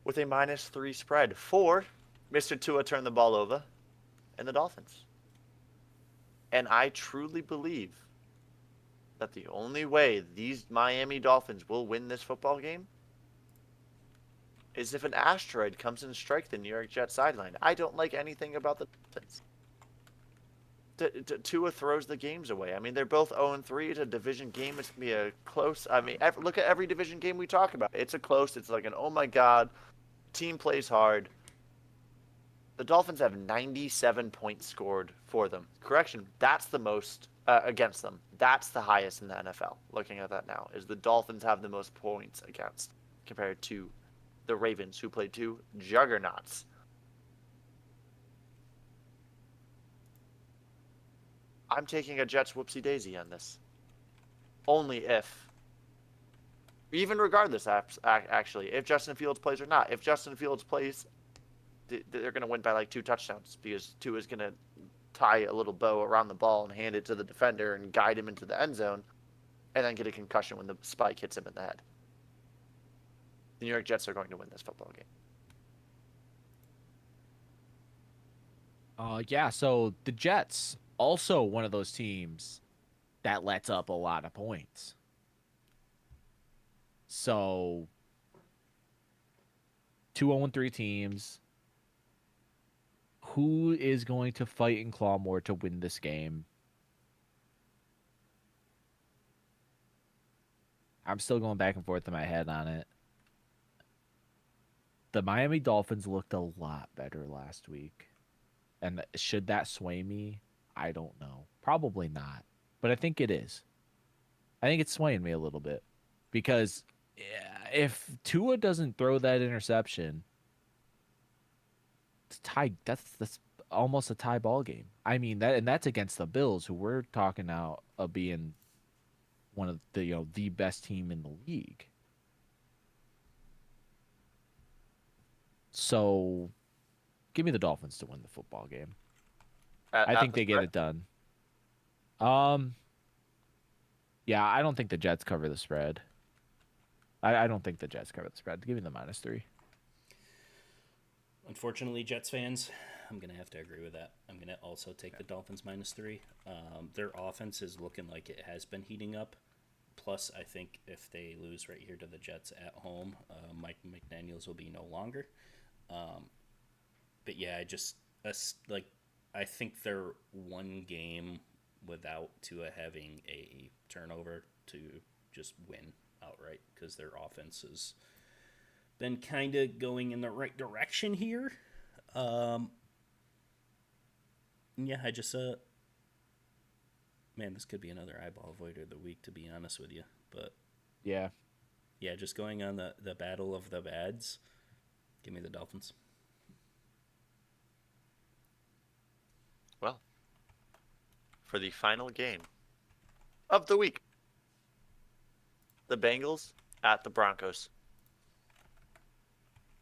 With a -3 spread for Mr. Tua turn the ball over and the Dolphins. And I truly believe that the only way these Miami Dolphins will win this football game is if an asteroid comes and strikes the New York Jets sideline. I don't like anything about the Dolphins. Tua throws the games away. I mean, they're both 0-3. It's a division game. It's going to be a close. I mean, look at every division game we talk about. It's a close. It's like an, oh my God, team plays hard. The Dolphins have 97 points scored for them. Correction, that's the most against them. That's the highest in the NFL. Looking at that now, is the Dolphins have the most points against compared to the Ravens, who played two juggernauts. I'm taking a Jets whoopsie daisy on this. Only if, even regardless, actually, if Justin Fields plays or not. If Justin Fields plays, they're going to win by like 2 touchdowns because Tua is going to tie a little bow around the ball and hand it to the defender and guide him into the end zone and then get a concussion when the spike hits him in the head. The New York Jets are going to win this football game. Yeah, so the Jets, also one of those teams that lets up a lot of points. So 2 0-3 teams. Who is going to fight and claw more to win this game? I'm still going back and forth in my head on it. The Miami Dolphins looked a lot better last week. And should that sway me? I don't know. Probably not. But I think it is. I think it's swaying me a little bit. Because if Tua doesn't throw that interception, it's tied. That's almost a tie ball game. I mean, that's against the Bills, who we're talking out of being one of the the best team in the league. So give me the Dolphins to win the football game. I think they get it done. Yeah, I don't think the Jets cover the spread. I don't think the Jets cover the spread. Give me the -3. Unfortunately, Jets fans, I'm going to have to agree with that. I'm going to also take the Dolphins -3. Their offense is looking like it has been heating up. Plus, I think if they lose right here to the Jets at home, Mike McDaniels will be no longer. But yeah, I think they're one game without Tua having a turnover to just win outright because their offense has been kind of going in the right direction here. Yeah, I just man, this could be another eyeball avoider of the week, to be honest with you. But yeah, just going on the battle of the bads. Give me the Dolphins. Well, for the final game of the week, the Bengals at the Broncos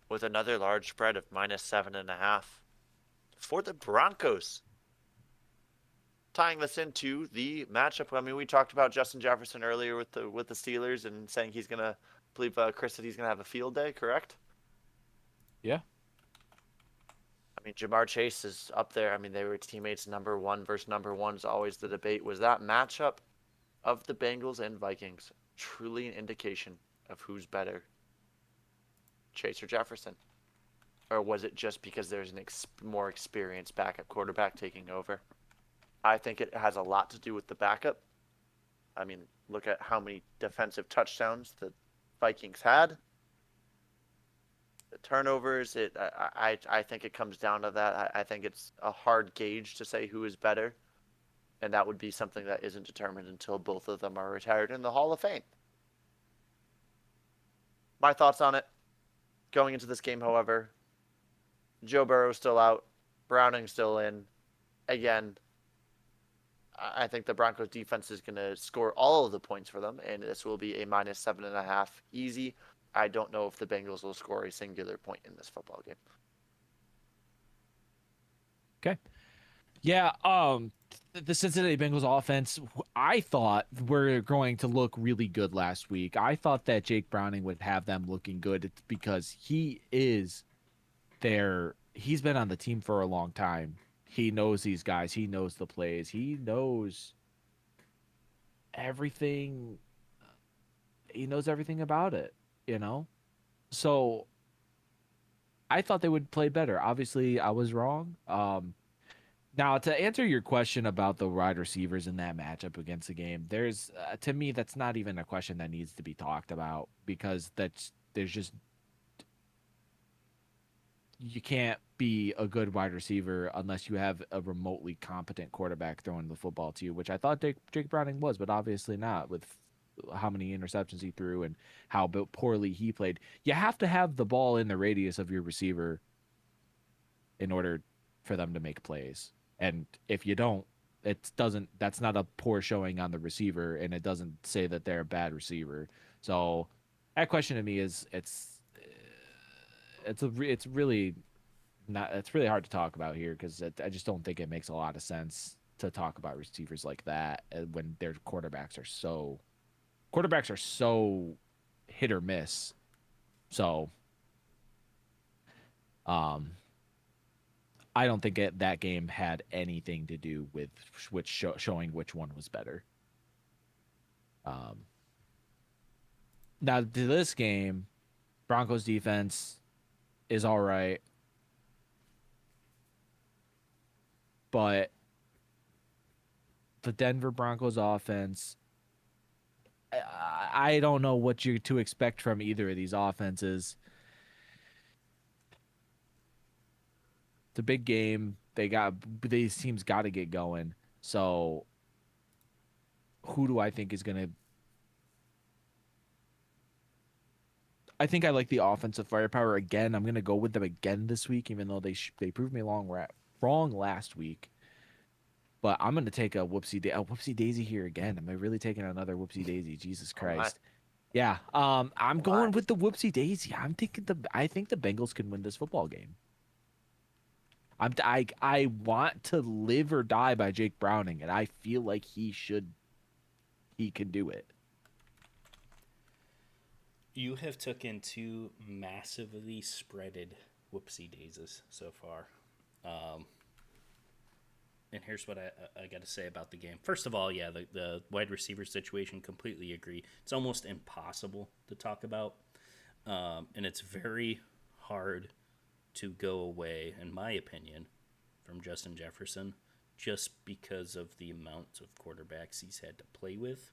with another large spread of -7.5 for the Broncos. Tying this into the matchup. I mean, we talked about Justin Jefferson earlier with the Steelers and saying he's gonna believe Chris said he's gonna have a field day, correct? Yeah. I mean, Jamar Chase is up there. I mean, they were teammates. Number 1 versus number 1 is always the debate. Was that matchup of the Bengals and Vikings truly an indication of who's better, Chase or Jefferson? Or was it just because there's an more experienced backup quarterback taking over? I think it has a lot to do with the backup. I mean, look at how many defensive touchdowns the Vikings had. The turnovers, I think it comes down to that. I think it's a hard gauge to say who is better, and that would be something that isn't determined until both of them are retired in the Hall of Fame. My thoughts on it going into this game, however, Joe Burrow's still out, Browning's still in. Again, I think the Broncos defense is going to score all of the points for them, and this will be a -7.5 easy. I don't know if the Bengals will score a singular point in this football game. Okay. Yeah, the Cincinnati Bengals offense, I thought were going to look really good last week. I thought that Jake Browning would have them looking good because he's been on the team for a long time. He knows these guys, he knows the plays, he knows everything. He knows everything about it, you know? So I thought they would play better. Obviously, I was wrong. Now, to answer your question about the wide receivers in that matchup against the game, there's to me that's not even a question that needs to be talked about because you can't be a good wide receiver unless you have a remotely competent quarterback throwing the football to you, which I thought Jake Browning was, but obviously not with how many interceptions he threw and how poorly he played. You have to have the ball in the radius of your receiver in order for them to make plays. And if you don't, that's not a poor showing on the receiver, and it doesn't say that they're a bad receiver. So that question to me is it's really hard to talk about here because I just don't think it makes a lot of sense to talk about receivers like that when their quarterbacks are so hit or miss. So I don't think that game had anything to do with showing which one was better. Now to this game, Broncos defense is all right, but the Denver Broncos offense, I don't know what you're to expect from either of these offenses. It's a big game. These teams got to get going. So who do I think is going to... I think I like the offensive firepower again. I'm going to go with them again this week, even though they proved me wrong last week. But I'm going to take a whoopsie daisy here again. Am I really taking another whoopsie daisy? Jesus Christ. Yeah. I'm going with the whoopsie daisy. I think the Bengals can win this football game. I want to live or die by Jake Browning, and I feel like he can do it. You have taken two massively spreaded whoopsie daisies so far. And here's what I got to say about the game. First of all, yeah, the wide receiver situation, completely agree. It's almost impossible to talk about. And it's very hard to go away, in my opinion, from Justin Jefferson just because of the amount of quarterbacks he's had to play with.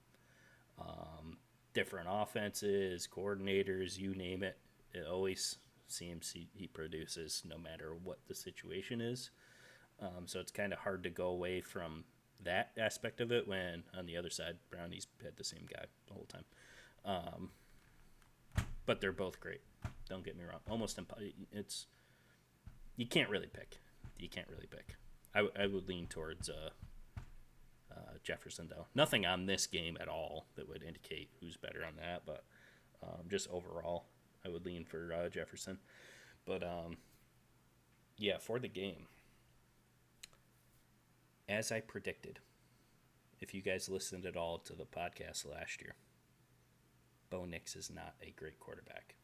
Different offenses, coordinators, you name it. It always seems he produces no matter what the situation is. So it's kind of hard to go away from that aspect of it when on the other side, Brownie's had the same guy the whole time. But they're both great. Don't get me wrong. Almost it's you can't really pick. I would lean towards Jefferson, though. Nothing on this game at all that would indicate who's better on that, but just overall, I would lean for Jefferson. But yeah, for the game, as I predicted, if you guys listened at all to the podcast last year, Bo Nix is not a great quarterback.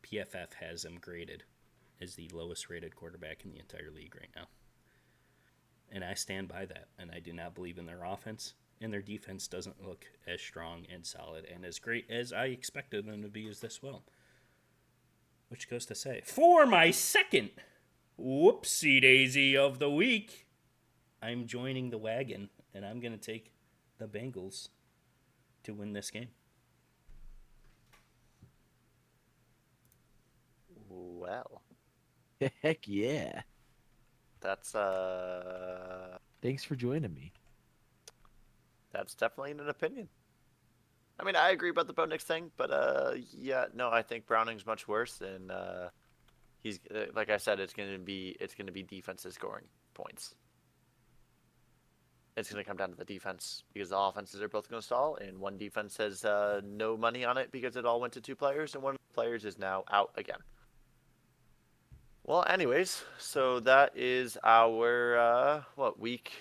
PFF has him graded as the lowest rated quarterback in the entire league right now. And I stand by that, and I do not believe in their offense, and their defense doesn't look as strong and solid and as great as I expected them to be as this well. Which goes to say, for my second whoopsie daisy of the week, I'm joining the wagon, and I'm going to take the Bengals to win this game. Well, Heck yeah. that's Thanks for joining me. That's definitely an opinion. I mean, I agree about the Bo Nix thing, but yeah, no, I think Browning's much worse, and he's like I said, it's gonna be defenses scoring points. It's gonna come down to the defense because the offenses are both gonna stall, and one defense has no money on it because it all went to two players, and one of the players is now out again. Well, anyways, so that is our week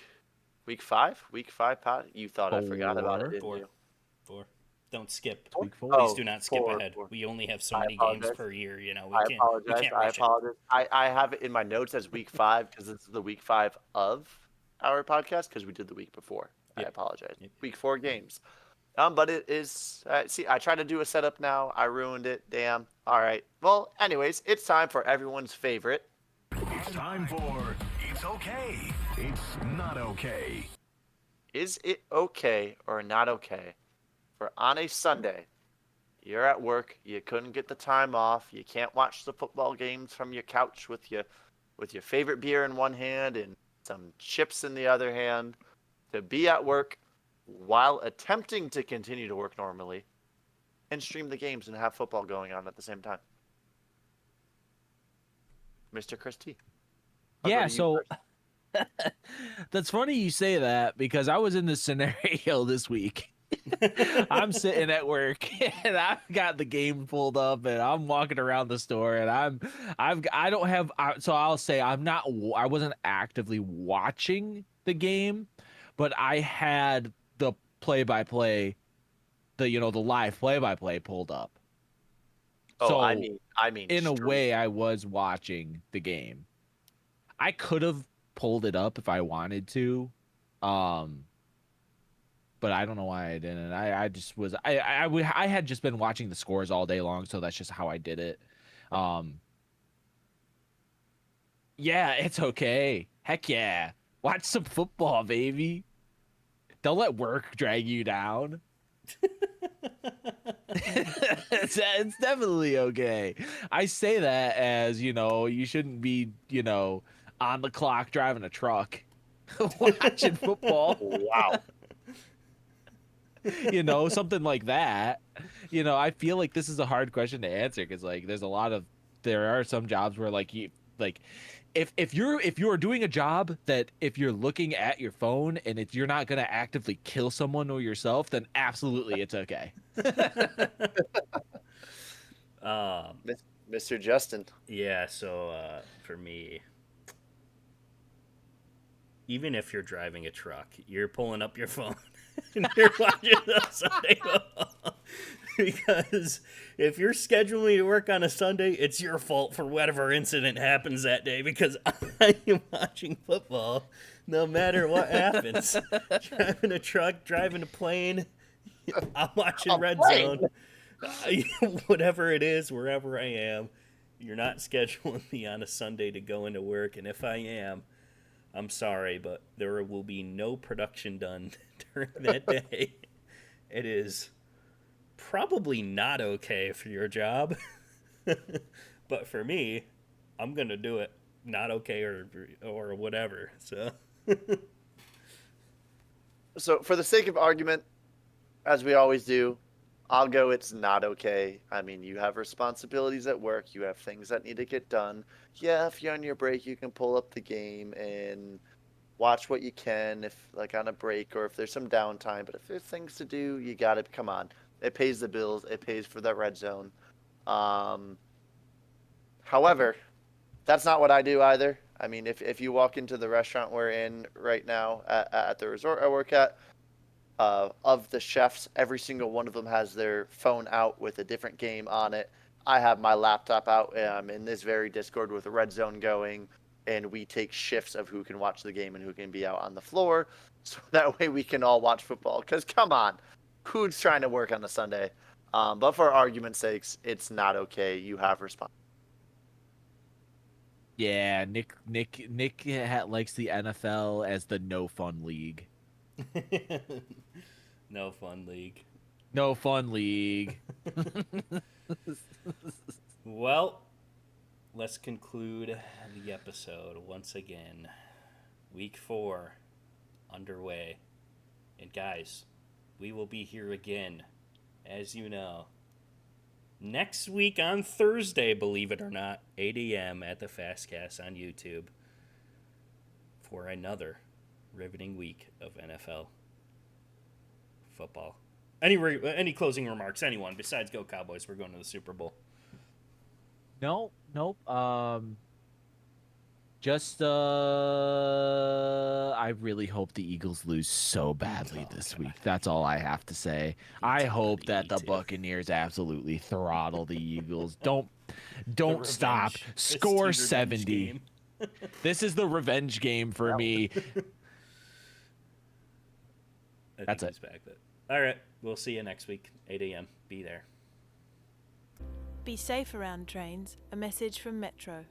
5? Week 5, Pat? You thought I forgot about it, didn't you? 4. Don't skip. Week 4. Please do not skip 4, ahead. 4. We only have so many games per year. We can't I apologize. I have it in my notes as week 5 because this is the week 5 of our podcast because we did the week before. Yep. I apologize. Yep. Week 4 games. But it is. See, I tried to do a setup now. I ruined it. Damn. All right. Well, anyways, it's time for everyone's favorite. It's time for It's Okay. It's Not Okay. Is it okay or not okay for on a Sunday, you're at work, you couldn't get the time off, you can't watch the football games from your couch with your favorite beer in one hand and some chips in the other hand, to be at work while attempting to continue to work normally and stream the games and have football going on at the same time? Mr. Christie. Yeah, so that's funny you say that because I was in this scenario this week. I'm sitting at work and I've got the game pulled up and I'm walking around the store and I'll say I wasn't actively watching the game, but I had the play-by-play, the live play-by-play pulled up. Oh, so I mean, in a way I was watching the game. I could have pulled it up if I wanted to. But I don't know why I didn't. I just was I had just been watching the scores all day long, so that's just how I did it. Yeah, it's okay. Heck yeah. Watch some football, baby. Don't let work drag you down. It's definitely okay. I say that as, you shouldn't be, on the clock driving a truck watching football. Wow. Something like that. I feel like this is a hard question to answer because there are some jobs where if you're doing a job that if you're looking at your phone and you're not going to actively kill someone or yourself, then absolutely it's okay. Mr. Justin. Yeah, so for me, even if you're driving a truck, you're pulling up your phone and you're watching the Sunday football. Because if you're scheduling to work on a Sunday, it's your fault for whatever incident happens that day because I am watching football no matter what happens. Driving a truck, driving a plane, I'm watching Red Zone. Whatever it is, wherever I am, you're not scheduling me on a Sunday to go into work. And if I am, I'm sorry, but there will be no production done during that day. It is probably not okay for your job, but for me, I'm gonna do it. Not okay or whatever. So for the sake of argument, as we always do, I'll go it's not okay. I mean, you have responsibilities at work. You have things that need to get done. Yeah, if you're on your break, you can pull up the game and watch what you can if on a break or if there's some downtime. But if there's things to do, you got to come on. It pays the bills. It pays for that red zone. However, that's not what I do either. I mean, if you walk into the restaurant we're in right now at the resort I work at, of the chefs, every single one of them has their phone out with a different game on it. I have my laptop out. I'm in this very Discord with a red zone going, and we take shifts of who can watch the game and who can be out on the floor. So that way we can all watch football. Because come on, who's trying to work on a Sunday? But for argument's sakes, it's not okay. You have responsibility. Yeah, Nick likes the NFL as the no fun league. No fun league. No fun league. Well, let's conclude the episode once again. Week 4 underway. And guys, we will be here again, as you know, next week on Thursday, believe it or not, 8 a.m. at the Fastcast on YouTube for another riveting week of NFL football. Any closing remarks? Anyone besides Go Cowboys? We're going to the Super Bowl. Nope. Just I really hope the Eagles lose so badly this week. That's all I have to say. I hope that the Buccaneers absolutely throttle the Eagles. Don't stop. Score 70. This is the revenge game for me. That's it. All right. We'll see you next week, 8 a.m. Be there. Be safe around trains. A message from Metro.